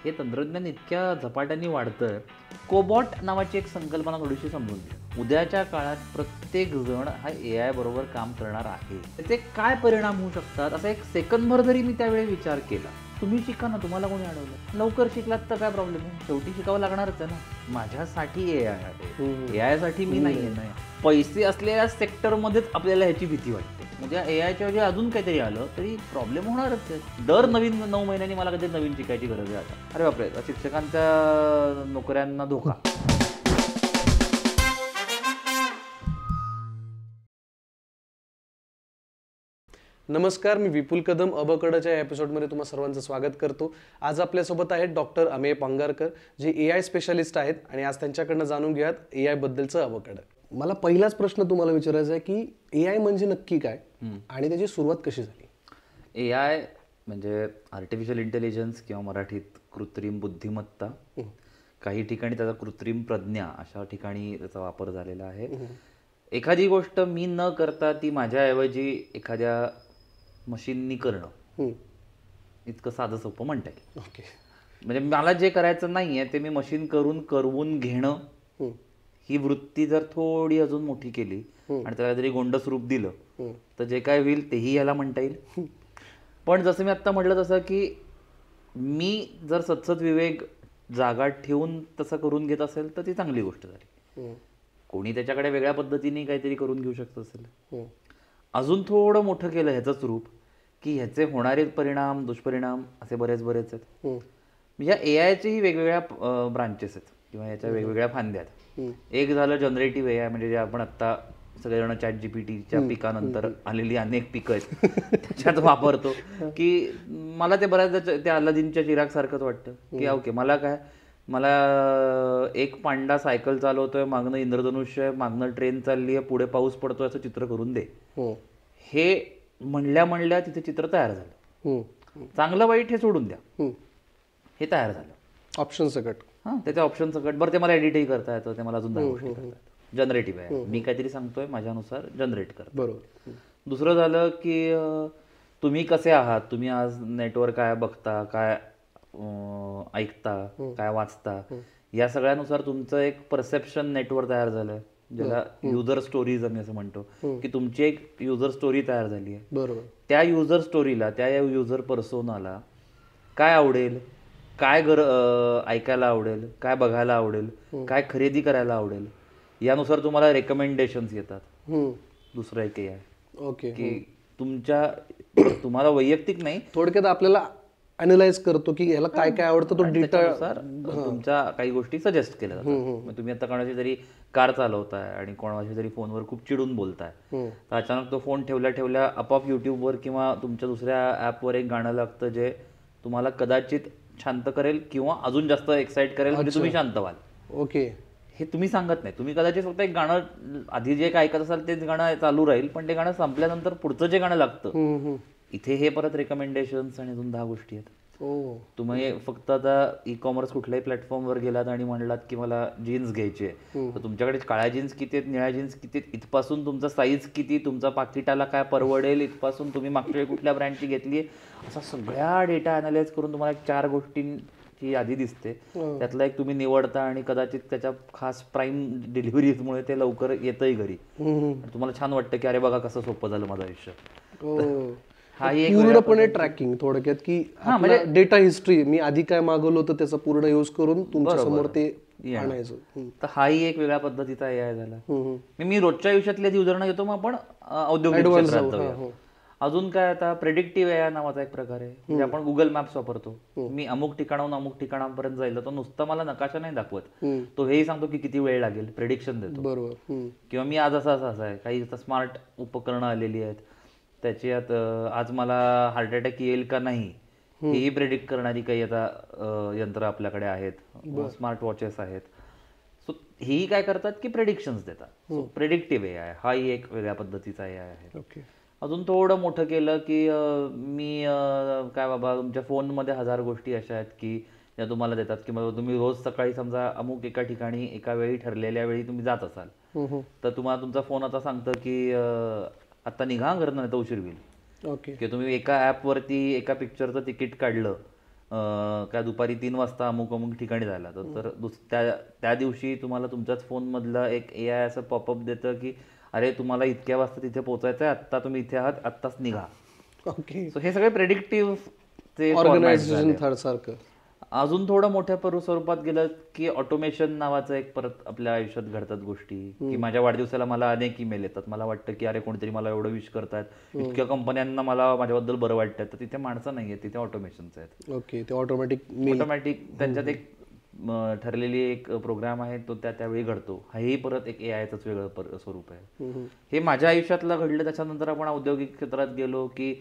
हे तंत्रज्ञान इतक्या झपाट्याने वाढतं. कोबॉट नावाची एक संकल्पना थोडीशी समजून घ्या. उद्याच्या काळात प्रत्येक जण हा AI बरोबर काम करणार आहे. त्याचे काय परिणाम होऊ शकतात असा एक सेकंदभर जरी मी त्यावेळी विचार केला. तुम्ही शिका ना, तुम्हाला कोणी अडवलं? लवकर शिकलात तर काय प्रॉब्लेम आहे, शेवटी शिकावं लागणारच आहे ना. माझ्यासाठी AI आहे, AI साठी मी नाही आहे ना. पैसे असलेल्या सेक्टरमध्येच आपल्याला ह्याची भीती वाटते. म्हणजे AIच्या ऐवजी अजून काहीतरी आलं तरी प्रॉब्लेम होणारच आहे. दर नवीन 9 महिन्यांनी मला काहीतरी नवीन शिकायची गरज आहे आता. अरे बापरे, शिक्षकांच्या नोकऱ्यांना धोका. नमस्कार, मी विपुल कदम. अबकडच्या या एपिसोडमध्ये तुम्हा सर्वांचं स्वागत करतो. आज आपल्यासोबत आहेत डॉक्टर अमेय पांगारकर, जे AI स्पेशालिस्ट आहेत, आणि आज त्यांच्याकडनं जाणून घेऊयात AI बद्दलचं अबकडं. मला पहिलाच प्रश्न तुम्हाला विचारायचा आहे की AI म्हणजे नक्की काय आणि त्याची सुरुवात कशी झाली? AI म्हणजे आर्टिफिशियल इंटेलिजन्स किंवा मराठीत कृत्रिम बुद्धिमत्ता, काही ठिकाणी त्याचा कृत्रिम प्रज्ञा अशा ठिकाणी त्याचा वापर झालेला आहे. एखादी गोष्ट मी न करता ती माझ्याऐवजी एखाद्या मशीननी करणं इतकं साधं सोपं म्हणता येईल. ओके. म्हणजे मला जे करायचं नाही आहे ते मी मशीन करवून घेणं, ही वृत्ती जर थोडी अजून मोठी केली आणि त्याला जरी गोंडस रूप दिलं तर जे काय होईल तेही याला म्हणता येईल. पण जसं मी आत्ता म्हटलं तसं की मी जर सतसत विवेक जागा ठेवून तसं करून घेत असेल तर ती चांगली गोष्ट झाली. कोणी त्याच्याकडे वेगळ्या पद्धतीने काहीतरी करून घेऊ शकत असेल. अजून थोडं मोठं केलं ह्याचंच रूप की ह्याचे होणारे परिणाम, दुष्परिणाम असे बरेच आहेत. या AIचेही वेगवेगळ्या ब्रांचेस आहेत किंवा याच्या वेगवेगळ्या फांद्या आहेत. एक झालं जनरेटिव्ह AI, म्हणजे जे आपण आत्ता सगळेजण ChatGPTच्या पिकानंतर आलेली अनेक पिकं आहेत त्याच्यात वापरतो. की मला ते बऱ्याचदा त्या अलादीनच्या चिराग सारखंच वाटतं की ओके, मला एक पांडा सायकल चालवतोय, मागणं इंद्रधनुष्य आहे, मागणं ट्रेन चालली आहे, पुढे पाऊस पडतोय, असं चित्र करून दे. हे म्हणल्या तिथे चित्र तयार झालं. चांगलं वाईट हे सोडून द्या, हे तयार झालं ऑप्शन सकट. त्याच्या ऑप्शन सकट. बरं, ते मला एडिटही करता येतं, ते मला अजून 10 गोष्टी करता येतात. जनरेटिव्ह आहे, मी काहीतरी सांगतोय माझ्यानुसार जनरेट करतो. बरोबर. दुसरं झालं की तुम्ही कसे आहात, तुम्ही आज नेटवर काय बघता, काय ऐकता, काय वाचता, या सगळ्यानुसार तुमचं एक परसेप्शन नेटवर तयार झालंय, ज्याला युजर स्टोरीज आम्ही असं म्हणतो. की तुमची एक युजर स्टोरी तयार झाली आहे. बरोबर. त्या युजर स्टोरीला, त्या युजर पर्सोनाला काय आवडेल, काय ऐकायला आवडेल, काय बघायला आवडेल, काय खरेदी करायला आवडेल, यानुसार तुम्हाला रेकमेंडेशन्स येतात. दुसरं एक आहे ओके, की तुम्हाला वैयक्तिक नाही, थोडक्यात आपल्याला अॅनलाइज करतो की याला काय काय आवडतं, तो डेटा तुमच्या काही गोष्टी सजेस्ट केल्या जातात. तुम्ही आता कोणाची तरी कार चालवताय आणि कोणाच्या तरी फोनवर खूप चिडून बोलताय, तर अचानक तो फोन ठेवल्या आपोआप युट्यूबवर किंवा तुमच्या दुसऱ्या ॲपवर एक गाणं लागतं जे तुम्हाला कदाचित शांत करेल किंवा अजून जास्त एक्साइट करेल, म्हणजे तुम्ही शांत व्हाल. ओके. हे तुम्ही सांगत नाही, तुम्ही कदाचित फक्त एक गाणं आधी जे काय ऐकत असाल तेच गाणं चालू राहील, पण ते गाणं संपल्यानंतर पुढचं जे गाणं लागतं इथे हे परत रेकमेंडेशन्स आणि अजून 10 गोष्टी आहेत. तुम्ही फक्त आता ई-कॉमर्स कुठल्याही प्लॅटफॉर्मवर गेलात आणि म्हणलात की मला जीन्स घ्यायची आहे, तर तुमच्याकडे काळ्या जीन्स किती आहेत, निळ्या जीन्स किती आहेत, इथपासून तुमचा साईज किती, तुमचा पाकिटाला काय परवडेल, इथपासून तुम्ही मागच्या कुठल्या ब्रँडची घेतली आहे, असा सगळ्या डेटा अनालाइज करून तुम्हाला 4 गोष्टींची यादी दिसते. त्यातला एक तुम्ही निवडता आणि कदाचित त्याच्या खास प्राईम डिलिव्हरीजमुळे ते लवकर येतंही घरी. तुम्हाला छान वाटतं की अरे बघा कसं सोपं झालं माझं आयुष्य. पूर्णपणे ट्रॅकिंग, थोडक्यात की म्हणजे डेटा हिस्ट्री, मी आधी काय मागवलं होतं त्याचा पूर्ण यूज करून तुमच्या समोर ते आणायचं. तर हाही एक वेगळ्या पद्धतीचा AI झाला. मी रोजच्या आयुष्यातले उदाहरणं घेतो, मग आपण औद्योगिक क्षेत्रात जाऊया. अजून काय, आता प्रेडिक्टिव्ह AI नावाचा एक प्रकार आहे. म्हणजे आपण गुगल मॅप्स वापरतो, मी अमुक ठिकाणाहून अमुक ठिकाणापर्यंत जाईल, तो नुसता मला नकाशा नाही दाखवत, तो हेही सांगतो की किती वेळ लागेल, प्रेडिक्शन देतो. बरोबर. किंवा मी आज असं आहे, काही स्मार्ट उपकरणं आलेली आहेत त्याच्यात आज मला हार्ट अटॅक येईल का नाही हेही प्रेडिक्ट करणारी काही आता यंत्र आपल्याकडे आहेत, स्मार्ट वॉचेस आहेत. सो हेही काय करतात की प्रेडिक्शन्स देतात. प्रेडिक्टिव्ह AI हाही एक वेगळ्या पद्धतीचा AI आहे. अजून थोडं मोठं केलं की मी काय बाबा, तुमच्या फोनमध्ये 1000 गोष्टी अशा आहेत की ज्या तुम्हाला देतात की तुम्ही रोज सकाळी समजा अमुक एका ठिकाणी एका वेळी ठरलेल्या वेळी तुम्ही जात असाल, तर तुम्हाला तुमचा फोन आता सांगतं की आता निघा घरनं, नाही तर उशीर होईल. ओके. की तुम्ही एका ॲपवरती एका पिक्चरचं तिकीट काढलं काय दुपारी 3 वाजता अमुक अमुक ठिकाणी जायला तर त्या दिवशी तुम्हाला तुमच्याच फोनमधलं एक AI असं पॉपअप देतं की अरे तुम्हाला इतक्या वाजता तिथे पोहोचायचं आहे, आत्ता तुम्ही इथे आहात, आत्ताच निघा. ओके. सो हे सगळे प्रेडिक्टिव्ह ते ऑर्गनायझेशन सारखं. अजून थोडं मोठ्या स्वरूपात गेलं की ऑटोमेशन नावाचं एक परत आपल्या आयुष्यात घडतात गोष्टी की माझ्या वाढदिवसाला मला अनेक ईमेल येतात. मला वाटतं की अरे कोणतरी मला एवढं विश करतात, इतक्या कंपन्यांना मला माझ्याबद्दल बरं वाटतं, तर तिथे माणसं नाहीये, तिथे ऑटोमेशन्स आहेत. ओके. ते ऑटोमॅटिक त्यांच्यात एक ठरलेली एक प्रोग्राम आहे, तो त्यावेळी घडतो. हेही परत एक AIचंच वेगळं स्वरूप आहे. हे माझ्या आयुष्यातला घडलं. त्याच्यानंतर आपण औद्योगिक क्षेत्रात गेलो की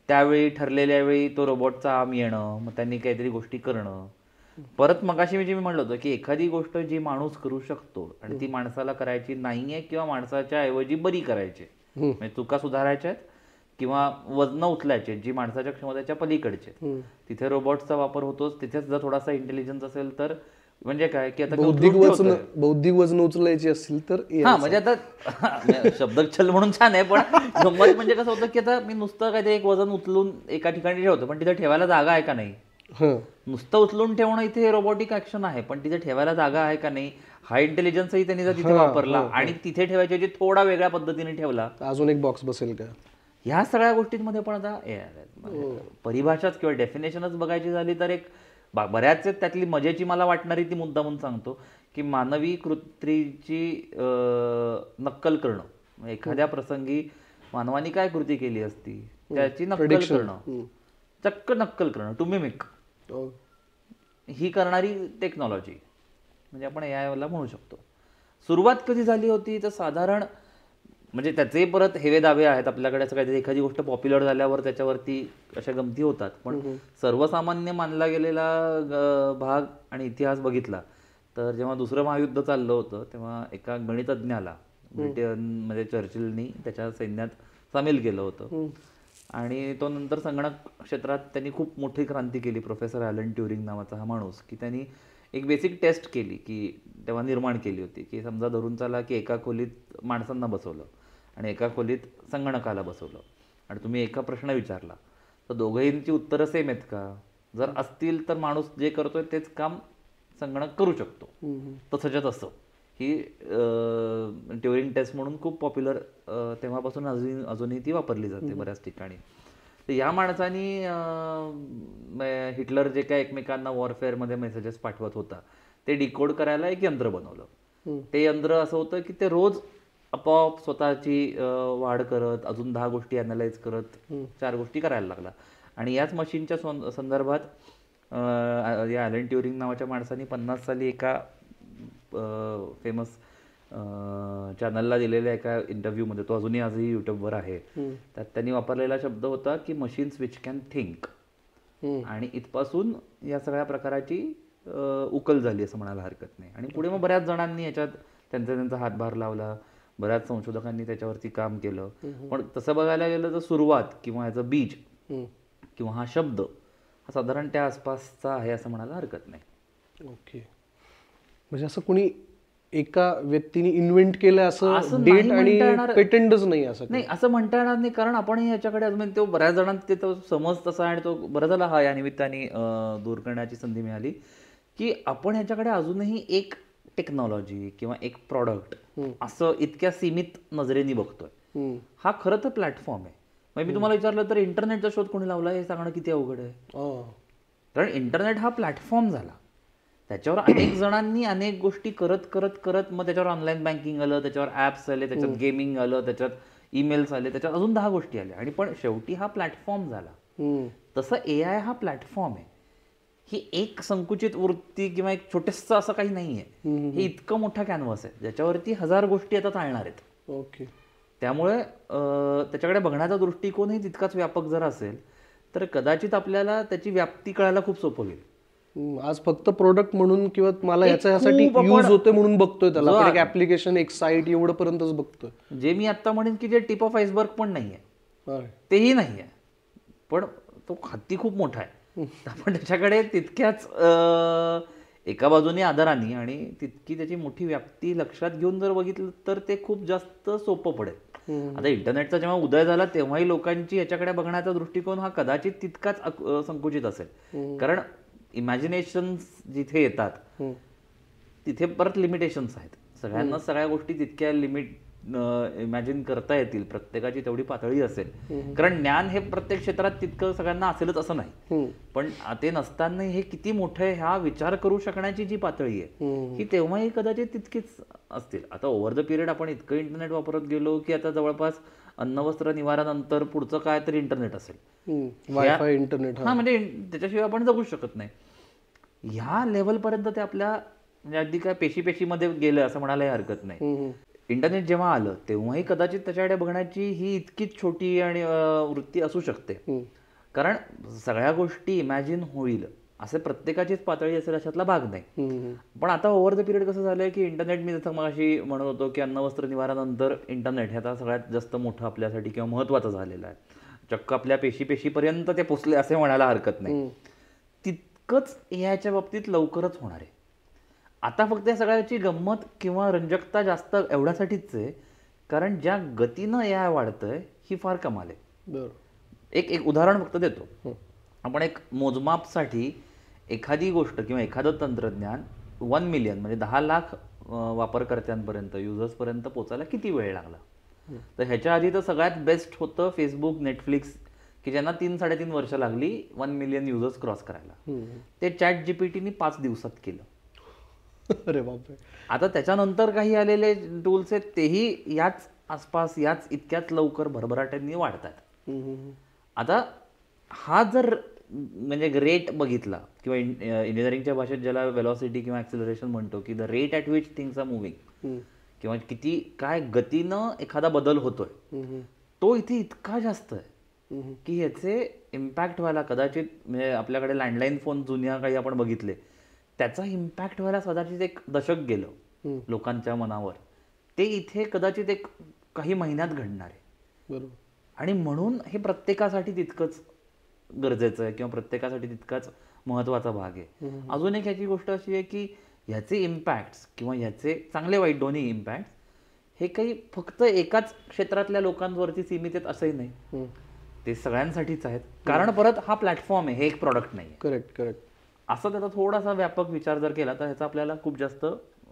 त्यावेळी ठरलेल्या वेळी तो रोबोटचा आम येणं, मग त्यांनी काहीतरी गोष्टी करणं. परत मगाशी मी म्हणलं होतं की एखादी गोष्ट जी माणूस करू शकतो आणि ती माणसाला करायची नाहीये किंवा माणसाच्या ऐवजी बरी करायची, म्हणजे चुका सुधारायच्या आहेत किंवा वजनं उचलायचे जी माणसाच्या क्षमतेच्या पलीकडचे, तिथे रोबोट्सचा वापर होतोच. तिथेच जर थोडासा इंटेलिजन्स असेल तर म्हणजे काय की आता बौद्धिक वजन उचलायची असेल तर म्हणजे आता शब्दच्छल म्हणून छान आहे, पण गंमत म्हणजे कसं होतं की आता मी नुसतं काहीतरी एक वजन उचलून एका ठिकाणी ठेवतो, पण तिथे ठेवायला जागा आहे का नाही. नुसतं उचलून ठेवणं इथे रोबोटिक ऍक्शन आहे, पण तिथे ठेवायला जागा आहे का नाही, हा इंटेलिजन्सही त्यांनी जर तिथे वापरला आणि तिथे ठेवायच्या ऐवजी थोडा वेगळ्या पद्धतीने ठेवला, अजून एक बॉक्स बसेल का. ह्या सगळ्या गोष्टींमध्ये पण आता परिभाषाच किंवा डेफिनेशनच बघायची झाली तर एक बऱ्याच त्यातली मजेची मला वाटणारी ती मुद्दामून सांगतो की मानवी कृतीची नक्कल करणं. एखाद्या प्रसंगी मानवाने काय कृती केली असती त्याची नक्कल करणं, चक्क नक्कल करणं, टू मिमिक, ही करणारी टेक्नॉलॉजी म्हणजे आपण AIला म्हणू शकतो. सुरुवात कधी झाली होती तर साधारण म्हणजे त्याचे परत हेवे दावे आहेत आपल्याकडे. असं काहीतरी एखादी गोष्ट पॉप्युलर झाल्यावर त्याच्यावरती अशा गमती होतात, पण सर्वसामान्य मानला गेलेला भाग आणि इतिहास बघितला तर जेव्हा दुसरं महायुद्ध चाललं होतं तेव्हा एका गणितज्ञाला ब्रिटनमध्ये चर्चिलनी त्याच्या सैन्यात सामील केलं होतं आणि तो नंतर संगणक क्षेत्रात त्यांनी खूप मोठी क्रांती केली. प्रोफेसर ॲलन ट्युरिंग नावाचा हा माणूस, की त्यांनी एक बेसिक टेस्ट केली की तेव्हा निर्माण केली होती की समजा धरून चाला की एका खोलीत माणसांना बसवलं आणि एका खोलीत संगणकाला बसवलं आणि तुम्ही एका प्रश्न विचारला तर दोघेंची उत्तरं सेम आहेत का. जर असतील तर माणूस जे करतोय तेच काम संगणक करू शकतो. तसंच्या तसं ही ट्युरिंग टेस्ट म्हणून खूप पॉप्युलर तेव्हापासून अजूनही ती वापरली जाते बऱ्याच ठिकाणी. तर या माणसानी हिटलर जे काय एकमेकांना वॉरफेअरमध्ये मेसेजेस पाठवत होता ते डिकोड करायला एक यंत्र बनवलं. ते यंत्र असं होतं की ते रोज आपोआप स्वतःची वाढ करत अजून 10 गोष्टी अनालाइज करत 4 गोष्टी करायला लागला. आणि याच मशीनच्या संदर्भात या ॲलन ट्युरिंग नावाच्या माणसाने 50 साली एका फेमस चॅनलला दिलेल्या एका इंटरव्ह्यूमध्ये, तो अजूनही आजही युट्यूबवर आहे, त्यात त्यांनी वापरलेला शब्द होता की मशीन्स विच कॅन थिंक. आणि इथपासून या सगळ्या प्रकाराची उकल झाली असं म्हणायला हरकत नाही. आणि पुढे मग बऱ्याच जणांनी याच्यात त्यांचा हातभार लावला, बऱ्याच संशोधकांनी त्याच्यावरती काम केलं. पण तसं बघायला गेलं तर सुरुवात किंवा याचं बीज किंवा हा शब्द हा साधारण त्या आसपासचा आहे असं म्हणायला हरकत नाही. ओके. म्हणजे असं कोणी एका व्यक्तीने इन्व्हेंट केलं असं डेट आणि पेटंटच नाही असं नाही, असं म्हणता येणार नाही. कारण आपण याच्याकडे अजून तो बऱ्याच जणांना तो समज तसा आणि तो बरं झाला हा या निमित्ताने दूर करण्याची संधी मिळाली की आपण ह्याच्याकडे अजूनही एक टेक्नॉलॉजी किंवा एक प्रॉडक्ट असं इतक्या सीमित नजरेने बघतोय. हा खरं तर प्लॅटफॉर्म आहे. म्हणजे मी तुम्हाला विचारलं तर इंटरनेटचा शोध कोणी लावला हे सांगणं किती अवघड आहे. कारण इंटरनेट हा प्लॅटफॉर्म झाला, त्याच्यावर अनेक जणांनी अनेक गोष्टी करत करत करत मग त्याच्यावर ऑनलाईन बँकिंग आलं, त्याच्यावर ॲप्स आले, त्याच्यात गेमिंग आलं, त्याच्यात ईमेल्स आले, त्याच्यात अजून 10 गोष्टी आल्या आणि पण शेवटी हा प्लॅटफॉर्म झाला. तसं AI हा प्लॅटफॉर्म आहे. ही एक संकुचित वृत्ती किंवा एक छोटेसं असं काही नाही आहे. हे इतकं मोठा कॅनव्हास आहे ज्याच्यावरती 1000 गोष्टी आता चालणार आहेत. ओके. त्यामुळे त्याच्याकडे बघण्याचा दृष्टिकोनही तितकाच व्यापक जर असेल तर कदाचित आपल्याला त्याची व्याप्ती कळायला खूप सोपं होईल. आज फक्त प्रोडक्ट म्हणून किंवा मला याच्यासाठी यूज होते म्हणून बघतोय त्याला, पण एक ऍप्लिकेशन एक साईट एवढं पर्यंतच बघतोय. जे मी आता म्हणेन की जे टिप ऑफ आइसबर्ग पण नाहीये, तेही नाहीये, पण तो हत्ती खूप मोठा आहे. आपण त्याच्याकडे तितक्याच एका बाजूने आदराने आणि तितकी त्याची मोठी व्याप्ती लक्षात घेऊन जर बघितलं तर ते खूप जास्त सोपं पडेल. आता इंटरनेटचा जेव्हा उदय झाला तेव्हाही लोकांची याच्याकडे बघण्याचा दृष्टिकोन हा कदाचित तितकाच संकुचित असेल. कारण इमॅजिनेशन जिथे येतात तिथे परत लिमिटेशन्स आहेत. सगळ्यांना सगळ्या गोष्टी तितक्या इमॅजिन करता येतील, प्रत्येकाची तेवढी पातळी असेल. कारण ज्ञान हे प्रत्येक क्षेत्रात तितकं सगळ्यांना असेलच असं नाही, पण ते नसताना हे किती मोठं ह्या विचार करू शकण्याची जी पातळी आहे ही तेव्हाही कदाचित तितकीच असतील. आता ओव्हर द पिरियड आपण इतकं इंटरनेट वापरत गेलो की आता जवळपास अन्न वस्त्र निवारानंतर पुढचं काय तरी इंटरनेट असेल, वायफाय इंटरनेट. हा म्हणजे त्याच्याशिवाय आपण जगू शकत नाही. ह्या लेवलपर्यंत ते आपल्या म्हणजे अगदी काय पेशीमध्ये गेलं असं म्हणायलाही हरकत नाही. इंटरनेट जेव्हा आलं तेव्हाही कदाचित त्याच्याकडे बघण्याची ही इतकीच छोटी आणि वृत्ती असू शकते, कारण सगळ्या गोष्टी इमॅजिन होईल असे प्रत्येकाचीच पातळी असेल अशातला भाग नाही. पण आता ओव्हर द पिरियड कसं झालंय की इंटरनेट, मी जसं मगाशी म्हणत होतो की अन्न वस्त्र निवारानंतर इंटरनेट हे आता सगळ्यात जास्त मोठं आपल्यासाठी किंवा महत्त्वाचं झालेलं आहे. चक्क आपल्या पेशीपर्यंत ते पोचले असे म्हणायला हरकत नाही. तितकंच याच्या बाबतीत लवकरच होणार आहे. आता फक्त या सगळ्याची गंमत किंवा रंजकता जास्त एवढ्यासाठीच आहे कारण ज्या गतीनं या वाढतंय ही फार कमाल आहे. एक उदाहरण फक्त देतो. आपण एक मोजमापसाठी एखादी गोष्ट किंवा एखादं तंत्रज्ञान 1 मिलियन म्हणजे 10 लाख वापरकर्त्यांपर्यंत, युजर्सपर्यंत पोचायला किती वेळ लागला. तर ह्याच्या आधी तर सगळ्यात बेस्ट होतं फेसबुक, नेटफ्लिक्स, की ज्यांना 3-3.5 वर्ष लागली 1 मिलियन युजर्स क्रॉस करायला. ते चॅट जीपीटीने 5 दिवसात केलं. अरे बापरे. आता त्याच्यानंतर काही आलेले टूल्स आहेत तेही याच आसपास याच इतक्याच लवकर भरभराट्यांनी वाढतात. आता हा जर म्हणजे रेट बघितला किंवा इंजिनिअरिंगच्या भाषेत ज्याला वेलॉसिटी किंवा ॲक्सिलरेशन म्हणतो, की the rate at which things are moving किंवा किती काय गतीनं एखादा बदल होतोय, तो इथे इतका जास्त आहे की याचे इम्पॅक्ट व्हायला कदाचित म्हणजे आपल्याकडे लँडलाईन फोन जुन्या काही आपण बघितले त्याचा इम्पॅक्ट व्हायला कदाचित 1 दशक गेलं लोकांच्या मनावर. ते इथे कदाचित एक काही महिन्यात घडणार आहे. बरोबर. आणि म्हणून हे प्रत्येकासाठी तितकंच गरजेचं आहे किंवा प्रत्येकासाठी तितकाच महत्त्वाचा भाग आहे. अजून एक ह्याची गोष्ट अशी आहे की ह्याचे इम्पॅक्ट्स किंवा ह्याचे चांगले वाईट दोन्ही इम्पॅक्ट हे काही फक्त एकाच क्षेत्रातल्या लोकांवरती सीमित आहेत असंही नाही, ते सगळ्यांसाठीच आहेत. कारण परत हा प्लॅटफॉर्म आहे, हे एक प्रॉडक्ट नाही. Correct correct. असं त्याचा थोडासा व्यापक विचार जर केला तर ह्याचा आपल्याला खूप जास्त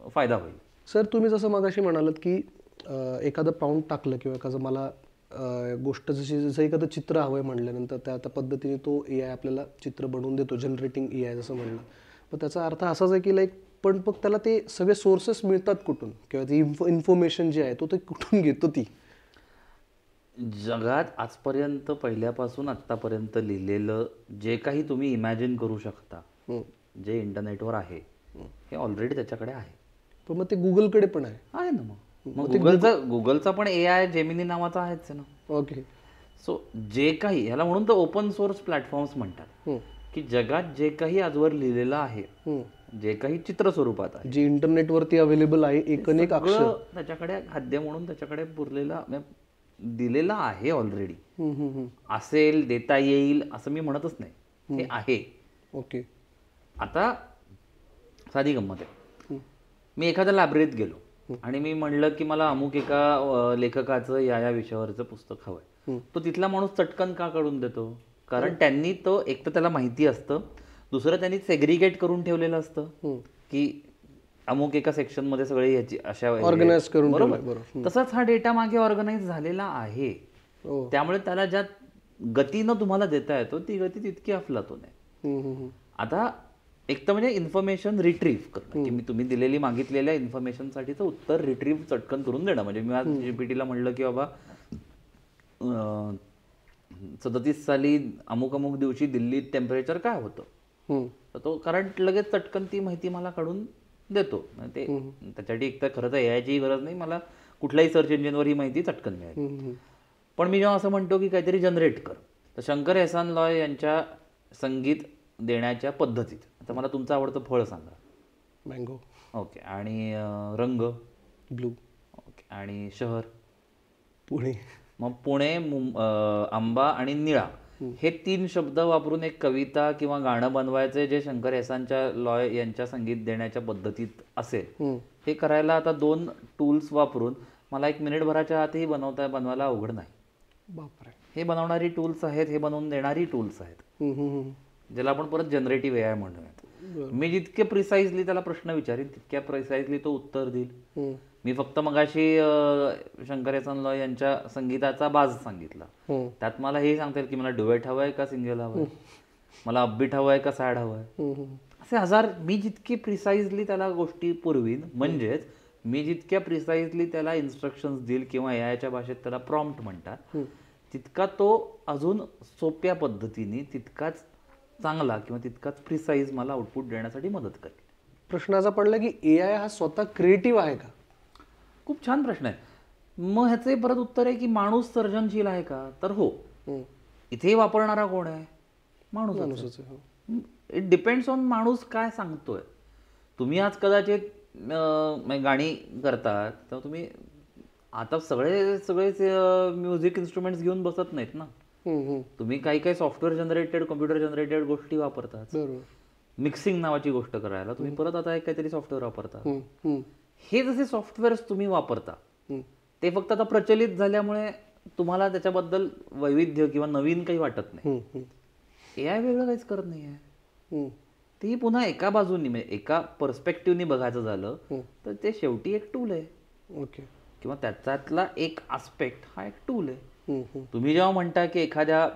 फायदा होईल. सर, तुम्ही जसं मगाशी म्हणालात की एखादं पाऊंड टाकलं किंवा एखादं मला गोष्ट जसं एखादं चित्र हवं आहे म्हटल्यानंतर त्या पद्धतीने तो AI आपल्याला चित्र बनवून देतो, जनरेटिंग AI जसं म्हणलं. पण त्याचा अर्थ असाच आहे की पण त्याला ते सगळे सोर्सेस मिळतात कुठून किंवा ती इन्फॉर्मेशन जी आहे तो ते कुठून घेतो. ती जगात आजपर्यंत पहिल्यापासून आत्तापर्यंत लिहिलेलं जे काही तुम्ही इमॅजिन करू शकता, जे इंटरनेटवर आहे हे ऑलरेडी त्याच्याकडे आहे. पण मग ते गुगलकडे पण आहे ना. मग गुगलचा पण AI जेमिनी नावाचा आहेच आहे ना. ओके. सो जे काही ह्याला म्हणून तर ओपन सोर्स प्लॅटफॉर्म्स म्हणतात की जगात जे काही आजवर लिहिलेलं आहे, जे काही चित्र स्वरूपात आहे, जे इंटरनेटवरती अवेलेबल आहे, एक अक्षर त्याच्याकडे खाद्य म्हणून त्याच्याकडे पुरलेला दिलेला आहे ऑलरेडी. असेल, देता येईल असं मी म्हणतच नाही, हे आहे. ओके. आता साधी गंमत आहे, मी एखाद्या लायब्ररीत गेलो आणि मी म्हणलं की मला अमुक एका लेखकाचं या विषयावरचं पुस्तक हवंय. तो तिथला माणूस चटकन का काढून देतो? कारण त्यांनी तो एक तर त्याला माहिती असतं, दुसरं त्यांनी सेग्रिगेट करून ठेवलेलं असतं की अमुक एका सेक्शन मध्ये सगळे याची अशा ऑर्गनाइज करून. बरोबर. तसंच हा डेटा मागे ऑर्गनाइज झालेला आहे. त्यामुळे त्याला ज्या गतीनं तुम्हाला देता येतो ती गती तितकी अफलातून आहे. आता एक तर म्हणजे इन्फॉर्मेशन रिट्रीव्ह करणं, की तुम्ही दिलेली मागितलेल्या इन्फॉर्मेशनसाठीचं उत्तर रिट्रीव्ह चटकन करून देणं. म्हणजे मी आज जीपीटीला म्हणलं की बाबा 37 साली अमुक अमुक दिवशी दिल्लीत टेम्परेचर काय होतं, तर तो करंट लगेच चटकन ती माहिती मला काढून देतो. ते त्याच्यासाठी एक तर खरं तर यायची गरज नाही, मला कुठल्याही सर्च इंजिनवर ही माहिती चटकन मिळेल. पण मी जेव्हा असं म्हणतो की काहीतरी जनरेट कर, तर शंकर एहसान लॉय यांच्या संगीत देण्याच्या पद्धतीत, आता मला तुमचं आवडतं फळ सांगा. मँगो. ओके. आणि रंग ब्लू. ओके. आणि शहर पुणे. मग पुणे, आंबा आणि निळा हे 3 शब्द वापरून एक कविता किंवा गाणं बनवायचे जे शंकर एहसानच्या लॉय यांच्या संगीत देण्याच्या पद्धतीत असेल. हे करायला आता 2 टूल्स वापरून मला 1 मिनिटभराच्या आतही बनवायला अवघड नाही. बापरे. हे बनवणारी टूल्स आहेत, हे बनवून देणारी टूल्स आहेत. ज्याला आपण परत जनरेटिव्ह एआय म्हणूयात. मी जितके प्रिसाइजली त्याला प्रश्न विचारीन तितक्या प्रिसाइजली तो उत्तर देईल. मी फक्त मगाशी शंकर एहसान लॉय यांच्या संगीताचा बाज सांगितला, त्यात मला हे सांगता येईल की मला डुएट हवंय का सिंगल हवंय, मला अपबीट हवंय का सॅड हवंय, असे हजार. मी जितकी प्रिसाइजली त्याला गोष्टी पुरवीन, म्हणजेच मी जितक्या प्रिसाइजली त्याला इन्स्ट्रक्शन्स देईल किंवा एआयच्या भाषेत त्याला प्रॉम्प्ट म्हणतात, तितका तो अजून सोप्या पद्धतीने तितकाच चांगला किंवा तितकाच प्रिसाइज मला आउटपुट देण्यासाठी मदत करेल. प्रश्न असा पडला की एआय हा स्वतः क्रिएटिव्ह आहे का? खूप छान प्रश्न आहे. मग ह्याचे परत उत्तर आहे की माणूस सर्जनशील आहे का, तर हो. इथे वापरणारा कोण आहे? माणूस. इट डिपेंड्स ऑन माणूस काय सांगतोय. तुम्ही आज कदाचित गाणी करतात तर तुम्ही आता सगळेच म्युझिक इन्स्ट्रुमेंट्स घेऊन बसत नाहीत ना. तुम्ही काही सॉफ्टवेअर जनरेटेड, कम्प्युटर जनरेटेड गोष्टी वापरतात. मिक्सिंग नावाची गोष्ट करायला तुम्ही परत आता काहीतरी सॉफ्टवेअर वापरता. हे जसे सॉफ्टवेअर्स तुम्ही वापरता ते फक्त आता प्रचलित झाल्यामुळे तुम्हाला त्याच्याबद्दल वैविध्य किंवा नवीन काही वाटत नाही. एआय वेगळं काहीच करत नाहीये. तेही पुन्हा एका बाजूनी म्हणजे एका पर्स्पेक्टिव्हनी बघायचं झालं तर ते शेवटी एक टूल आहे. ओके. किंवा त्याच्यातला एक आस्पेक्ट हा एक टूल आहे. तुम्ही जेव्हा म्हणता की एखाद्या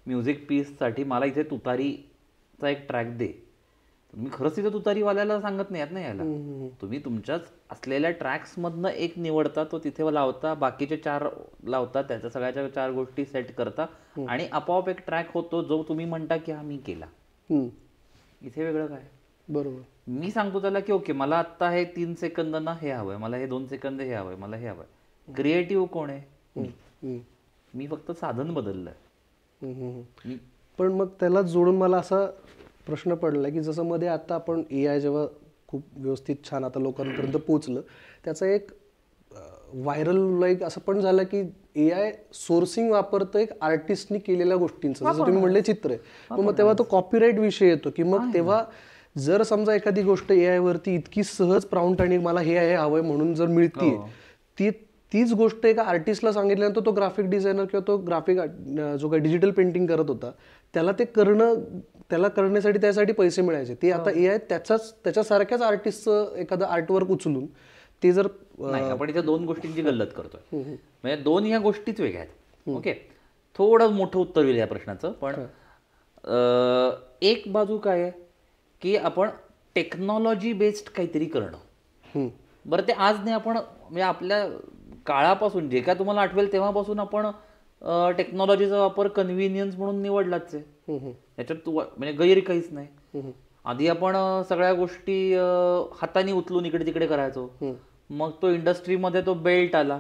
म्युझिक पीससाठी मला इथे तुतारीचा एक ट्रॅक दे, तुम्ही खरंच तिथे तुतारीवाल्याला सांगत नाही ना यायला. तुम्ही तुमच्याच असलेल्या ट्रॅक्समधनं एक निवडता, तो तिथे लावता, बाकीचे 4 लावता, त्याच्या सगळ्याच्या 4 गोष्टी सेट करता आणि आपोआप एक ट्रॅक होतो जो तुम्ही म्हणता की हा मी केला. इथे वेगळं काय? बरोबर. मी सांगतो त्याला की ओके मला आत्ता हे 3 सेकंदांना हे हवंय, मला हे 2 सेकंद हे हवंय, मला हे हवंय. क्रिएटिव्ह कोण आहे? मी फक्त साधन बदललंय. पण मग त्याला जोडून मला असा प्रश्न पडला की जसं मध्ये आता आपण एआय जेव्हा खूप व्यवस्थित छान आता लोकांपर्यंत पोहोचलं, त्याचा एक व्हायरल लाईक असं पण झालं की एआय सोर्सिंग वापरतं एक आर्टिस्टनी केलेल्या गोष्टींचं, जसं तुम्ही म्हणले चित्र आहे. मग तेव्हा तो कॉपीराईट विषय येतो की मग तेव्हा जर समजा एखादी गोष्ट एआय वरती इतकी सहज प्राउंट आणि मला हे हवंय म्हणून जर मिळते, तीच गोष्ट एका आर्टिस्टला सांगितल्यानंतर तो ग्राफिक डिझायनर किंवा तो ग्राफिक जो काही डिजिटल पेंटिंग करत होता त्याला करण्यासाठी त्यासाठी पैसे मिळायचे. ते आता एआय त्याच्यासारख्याच आर्टिस्टचं एखादं आर्टवर्क उचलून ते जर आपण इथे 2 गोष्टींची गल्लत करतोय, म्हणजे 2 ह्या गोष्टीच वेगळ्या आहेत. ओके, थोडं मोठं उत्तर होईल या प्रश्नाचं. पण एक बाजू काय आहे की आपण टेक्नॉलॉजी बेस्ड काहीतरी करणं. बरं, ते आज नाही, आपण म्हणजे आपल्या काळापासून जे काय तुम्हाला आठवेल तेव्हापासून आपण टेक्नॉलॉजीचा वापर कन्व्हिनियन्स म्हणून निवडलाच आहे. याच्यात म्हणजे गैर काहीच नाही. आधी आपण सगळ्या गोष्टी हाताने उचलून इकडे तिकडे करायचो. मग तो इंडस्ट्रीमध्ये तो बेल्ट आला,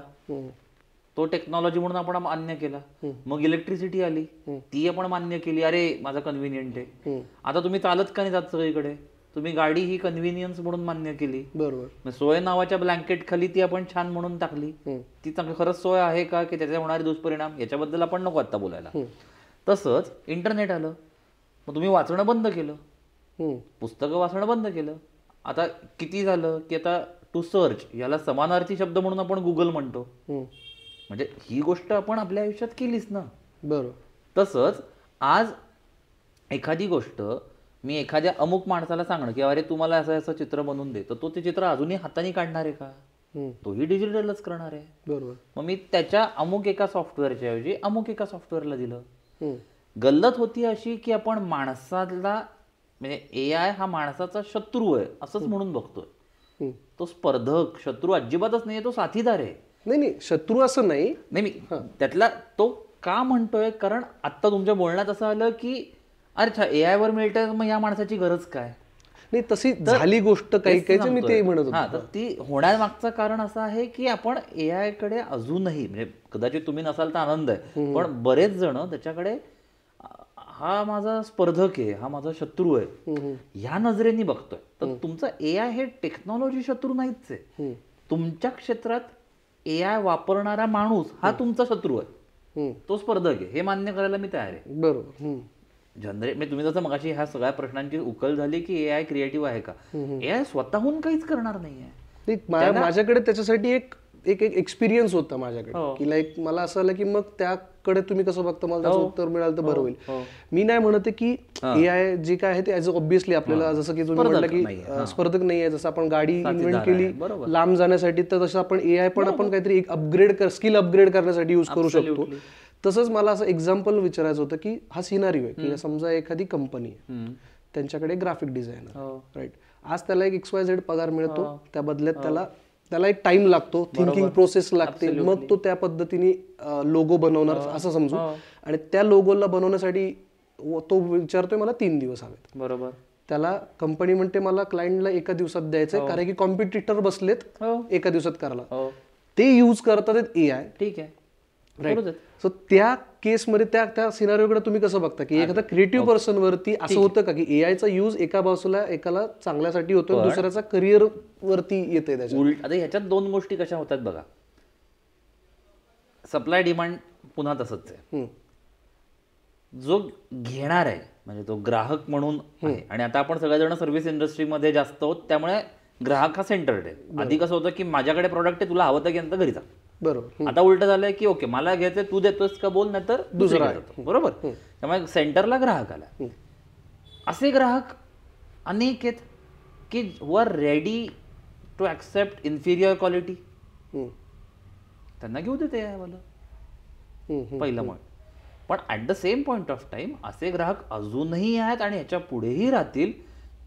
तो टेक्नॉलॉजी म्हणून आपण मान्य केला. मग इलेक्ट्रिसिटी आली, ती आपण मान्य केली, अरे माझा कन्व्हिनियंट आहे. आता तुम्ही चालत का नाही जात सगळीकडे, तुम्ही गाडी ही कन्व्हिनियन्स म्हणून मान्य केली. बरोबर. सोय नावाच्या ब्लँकेट खाली ती आपण छान म्हणून टाकली. ती चांगली खरंच सोय आहे का, की त्याचे होणारे दुष्परिणाम याच्याबद्दल आपण नको आता बोलायला. तसंच इंटरनेट आलं, मग तुम्ही वाचणं बंद केलं, पुस्तकं वाचणं बंद केलं. आता किती झालं की आता टू सर्च याला समानार्थी शब्द म्हणून आपण गुगल म्हणतो. म्हणजे ही गोष्ट आपण आपल्या आयुष्यात केलीच ना. बरोबर. तसंच आज एखादी गोष्ट मी एखाद्या अमुक माणसाला सांगणं की अरे तुम्हाला असं असं चित्र बनवून दे, तर तो ते चित्र अजूनही हाताने काढणार आहे का? तोही डिजिटलच करणार आहे. बरोबर. मग मी त्याच्या अमुक एका सॉफ्टवेअरच्या ऐवजी अमुक एका सॉफ्टवेअरला दिलं. गल्लत होती अशी की आपण माणसाला म्हणजे एआय हा माणसाचा शत्रू आहे असंच म्हणून बघतोय. तो स्पर्धक शत्रू अजिबातच नाही, तो साथीदार आहे. नाही, शत्रू असं नाही. मी त्यातला तो का म्हणतोय, कारण आता तुमच्या बोलण्यात असं आलं की अच्छा एआय वर मिळतंय, मग या माणसाची गरज काय? नाही, तशी झाली गोष्ट काही मी ते म्हणत होतो. तर ती होण्यामागचं कारण असं आहे की आपण एआय कडे अजूनही, म्हणजे कदाचित तुम्ही नसाल तर आनंद आहे, पण बरेच जण त्याच्याकडे हा माझा स्पर्धक आहे, हा माझा शत्रू आहे ह्या नजरेने बघतोय. तर तुमचा एआय हे टेक्नॉलॉजी शत्रू नाहीच आहे. तुमच्या क्षेत्रात एआय वापरणारा माणूस हा तुमचा शत्रू आहे, तो स्पर्धक आहे, हे मान्य करायला मी तयार आहे. बरोबर. म्हणजे तुम्ही जसं मगाशी ह्या सगळ्या प्रश्नांची उकल झाली की एआय क्रिएटिव्ह आहे का, एआय स्वतःहून काहीच करणार नाहीये. माझ्याकडे त्याच्यासाठी एक एक्सपिरियन्स होता माझ्याकडे की लाईक मला असं आलं की मग त्या कडे तुम्ही कसं बघता, मला त्याचं उत्तर मिळालं तर बरं होईल. मी नाही म्हणते की AI जे काय आहे ते ऍज ऑब्विसली आपल्याला, जसं की तुम्ही म्हटलं की स्पर्धक नाही आहे, जसं आपण गाडी इन्व्हेंट केली लांब जाण्यासाठी, तर तसं आपण AI पण आपण काहीतरी एक स्किल अपग्रेड करण्यासाठी युज करू शकतो. तसंच मला असं एक्झाम्पल विचारायचं होतं की हा सिनारिओ आहे की समजा एखादी कंपनी आहे, त्यांच्याकडे ग्राफिक डिझायनर, राईट, आज त्याला एक XYZ पगार मिळतो, त्या बदल्यात त्याला एक टाइम लागतो, थिंकिंग प्रोसेस लागते, मग तो त्या पद्धतीने लोगो बनवणार असं समजू, आणि त्या लोगोला बनवण्यासाठी तो विचारतोय मला 3 दिवस हवेत. बरोबर. त्याला कंपनी म्हणते मला क्लायंटला एका दिवसात द्यायचंय, कारण की कॉम्पिटिटर बसलेत एका दिवसात करायला, ते युज करतात AI. ठीक आहे, राईट. सो त्या केसमध्ये त्या सिनारिओकडे तुम्ही कसं बघता की एखादा क्रिएटिव्ह पर्सन वरती असं होतं का की एआयचा यूज एका बाजूला एकाला चांगल्यासाठी होतो, दुसऱ्याचा करिअर वरती येते त्याच्या? आता ह्याच्यात 2 गोष्टी कशा होतात बघा. सप्लाय डिमांड पुन्हा तसंच आहे. जो घेणार आहे म्हणजे तो ग्राहक म्हणून आहे, आणि आता आपण सगळेजण सर्व्हिस इंडस्ट्रीमध्ये जास्त आहोत, त्यामुळे ग्राहक हा सेंटर्ड आहे. आधी कसं होतं की माझ्याकडे प्रॉडक्ट आहे, तुला हवं तर घ्यायचं घरी जा. बरोबर. आता उलट झालंय की ओके मला घ्यायचंय, तू देतोस का बोल, नाही तर दुसरा देतो. बरोबर. त्यामुळे सेंटरला ग्राहक आला. असे ग्राहक अनेक आहेत की who are ready to accept inferior quality. त्यांना घेऊ देते मला पहिलं मग. पण at the same point of time असे ग्राहक अजूनही आहेत आणि ह्याच्या पुढेही राहतील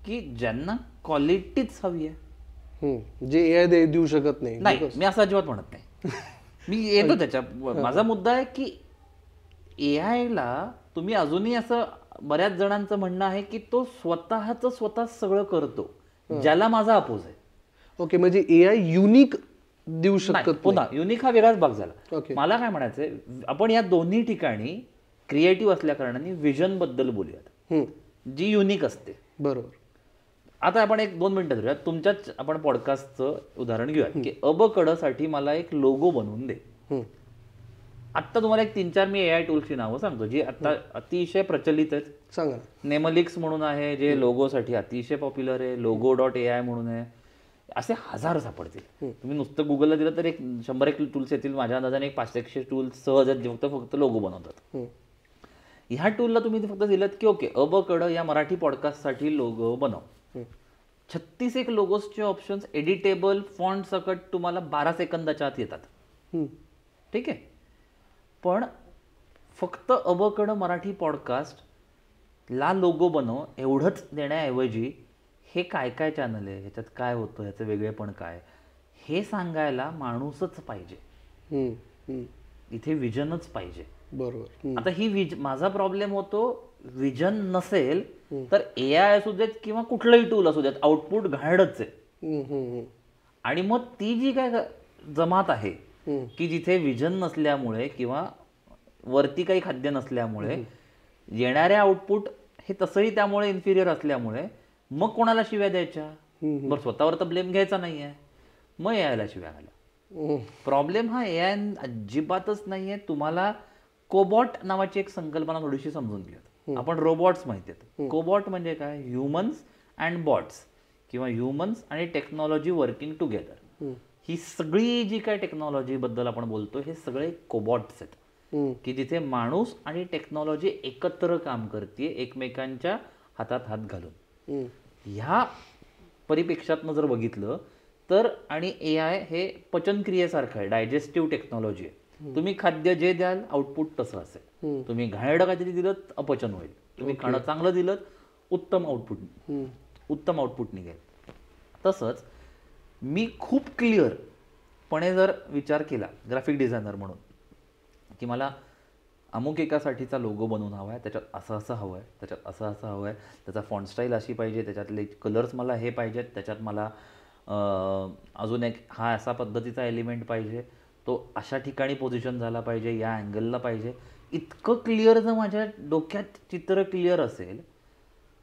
की ज्यांना क्वालिटीच हवी आहे, जे एआय देऊ शकत नाही. मी असं अजिबात म्हणत नाही. मी येतो त्याच्या. माझा मुद्दा आहे की एआयला तुम्ही अजूनही असं, बऱ्याच जणांचं म्हणणं आहे की तो स्वतः सगळं करतो, ज्याला माझा अपोज आहे. ओके, म्हणजे एआय युनिक देऊ शकतो. पुन्हा युनिक हा वेगळाच भाग झाला. मला काय म्हणायचंय, आपण या दोन्ही ठिकाणी क्रिएटिव्ह असल्या कारणाने विजन बद्दल बोलूयात, जी युनिक असते. बरोबर. आता आपण 1-2 मिनिटं धरूयात. तुमच्याच आपण पॉडकास्टचं उदाहरण घेऊयात की साठी मला एक लोगो बनवून दे. आता तुम्हाला एक 3-4 मी एआय टूल्सची नावं सांगतो जी आता अतिशय प्रचलित आहेत. सांगा. नेमलिक्स म्हणून आहे जे लोगोसाठी अतिशय पॉप्युलर आहे. logo.ai म्हणून आहे. असे हजार सापडतील. तुम्ही नुसतं गुगलला दिलं तर 100-1 टूल्स येतील. माझ्या अंदाजाने 500-600 टूल्स सहज आहेत जे फक्त लोगो बनवतात. ह्या टूलला तुम्ही फक्त दिलं की ओके या मराठी पॉडकास्टसाठी लोगो बनव. 36 लोगोसचे ऑप्शन्स एडिटेबल फॉन्ट सकट तुम्हाला 12 सेकंदाच्या आत येतात. ठीक आहे. पण फक्त मराठी पॉडकास्ट ला लोगो बनव एवढंच देण्याऐवजी हे काय काय चॅनल आहे, ह्याच्यात काय होतं, ह्याचं वेगळेपण काय, हे सांगायला माणूसच पाहिजे. इथे विजनच पाहिजे. बरोबर. आता माझा प्रॉब्लेम होतो, विजन नसेल तर एआय असू देत किंवा कुठलंही टूल असू देत, आउटपुट घाणेरडच आहे. आणि मग ती जी काय जमात आहे की जिथे विजन नसल्यामुळे किंवा वरती काही खाद्य नसल्यामुळे येणारे आउटपुट हे तसंही त्यामुळे इन्फिरियर असल्यामुळे मग कोणाला शिव्या द्यायच्या? बरं, स्वतःवर तर ब्लेम घ्यायचा नाहीये, मग एआयला शिव्या घाला. प्रॉब्लेम हा एआय अजिबातच नाहीये. तुम्हाला कोबॉट नावाची एक संकल्पना थोडीशी समजून घेऊयात. आपण रोबॉट्स माहिती आहेत. कोबॉट म्हणजे काय? ह्युमन्स अँड बॉट्स किंवा ह्युमन्स आणि टेक्नॉलॉजी वर्किंग टुगेदर. ही सगळी जी काय टेक्नॉलॉजी बद्दल आपण बोलतो हे सगळे कोबॉट्स आहेत की जिथे माणूस आणि टेक्नॉलॉजी एकत्र काम करते, एकमेकांच्या हातात हात घालून. ह्या परिप्रेक्षातनं जर बघितलं तर, आणि एआय हे पचनक्रियेसारखं आहे, डायजेस्टिव्ह टेक्नॉलॉजी आहे. तुम्ही खाद्य जे द्याल आउटपुट तसं असेल. तुम्ही घाणेरडं काहीतरी दिलं अपचन होईल, तुम्ही खाणं चांगलं दिलं उत्तम आउटपुट निघेल. तसंच मी खूप क्लिअरपणे जर विचार केला ग्राफिक डिझायनर म्हणून की मला अमुक एकासाठीचा लोगो बनवून हवा आहे, त्याच्यात असं हवं आहे, त्याच्यात असं हवं आहे, त्याचा फॉन्ट स्टाईल अशी पाहिजे, त्याच्यातले कलर्स मला हे पाहिजेत, त्याच्यात मला अजून एक हा असा पद्धतीचा एलिमेंट पाहिजे, तो अशा ठिकाणी पोझिशन झाला पाहिजे, या अँगलला पाहिजे. इतकं क्लिअर जर माझ्या डोक्यात चित्र क्लिअर असेल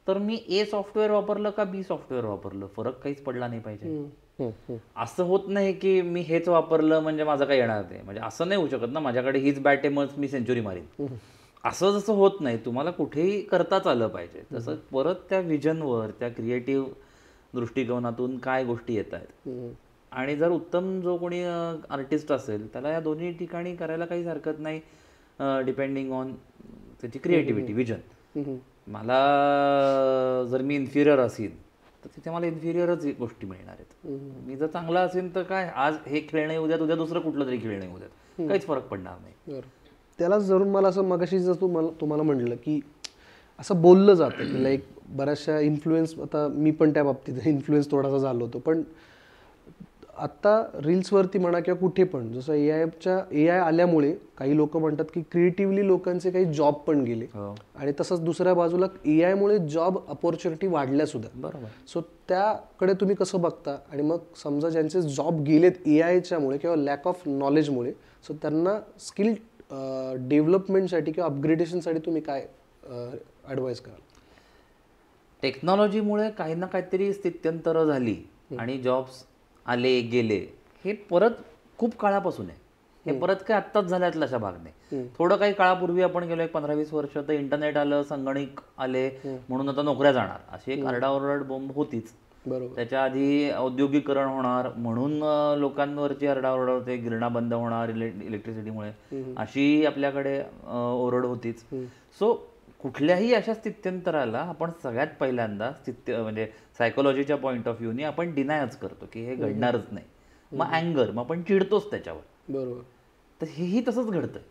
तर मी ए सॉफ्टवेअर वापरलं का बी सॉफ्टवेअर वापरलं फरक काहीच पडला नाही पाहिजे. असं होत नाही की मी हेच वापरलं म्हणजे माझं काही येणार नाही. म्हणजे असं नाही होऊ शकत ना, माझ्याकडे हीच बॅट आहे मग मी सेंचुरी मारीन, असं जसं होत नाही. तुम्हाला कुठेही करताच आलं पाहिजे. तसं परत त्या विजनवर, त्या क्रिएटिव्ह दृष्टिकोनातून काय गोष्टी येत आहेत. आणि जर उत्तम जो कोणी आर्टिस्ट असेल त्याला या दोन्ही ठिकाणी करायला काहीच हरकत नाही. डिपेंडिंग ऑन त्याची क्रिएटिव्हिटी, विजन. मला जर मी इन्फिरियर असेल तर तिथे मला इन्फिरियरच गोष्टी मिळणार आहेत. मी जर चांगला असेल तर काय, आज हे खेळणे उद्यात, उद्या दुसरं कुठलं तरी खेळणे उद्यात, काहीच फरक पडणार नाही. त्यालाच धरून मला असं मगाशी जर तुम्हाला म्हटलं की असं बोललं जातं की लाईक बऱ्याचशा इन्फ्लुएन्स, आता मी पण त्या बाबतीत इन्फ्लुएन्स थोडासा झालो होतो, पण आत्ता रील्सवरती म्हणा किंवा कुठे पण जसं ए आय आल्यामुळे काही लोक म्हणतात की क्रिएटिव्हली लोकांचे काही जॉब पण गेले, आणि तसंच दुसऱ्या बाजूला ए आयमुळे जॉब अपॉर्च्युनिटी वाढल्या सुद्धा. बरोबर. सो त्याकडे तुम्ही कसं बघता? आणि मग समजा ज्यांचे जॉब गेलेत ए आयच्यामुळे किंवा लॅक ऑफ नॉलेजमुळे, सो त्यांना स्किल डेव्हलपमेंटसाठी किंवा अपग्रेडेशनसाठी तुम्ही काय ॲडवाईस कराल? टेक्नॉलॉजीमुळे काही ना काहीतरी स्थित्यंतरं झाली आणि जॉब्स आले गेले, हे परत खूप काळापासून आहे. हे परत काय आत्ताच झाल्यातलं अशा भाग नाही. थोडं काही काळापूर्वी आपण गेलो, एक 15-20 वर्ष, तर इंटरनेट आलं, संगणक आले म्हणून आता नोकऱ्या जाणार, अशी एक आरडाओरड बोंब होतीच. बरोबर. त्याच्या आधी औद्योगिकरण होणार म्हणून लोकांवरची आरडाओरड होते, गिरणा बंद होणार इलेक्ट्रिसिटीमुळे, अशी आपल्याकडे ओरड होतीच. सो कुठल्याही अशा स्थित्यंतराला आपण सगळ्यात पहिल्यांदा म्हणजे सायकोलॉजीच्या पॉईंट ऑफ व्ह्यूनी आपण डिनायच करतो की हे घडणारच नाही. मग अँगर, मग आपण चिडतोच त्याच्यावर. बरोबर. तर हेही तसंच घडतंय.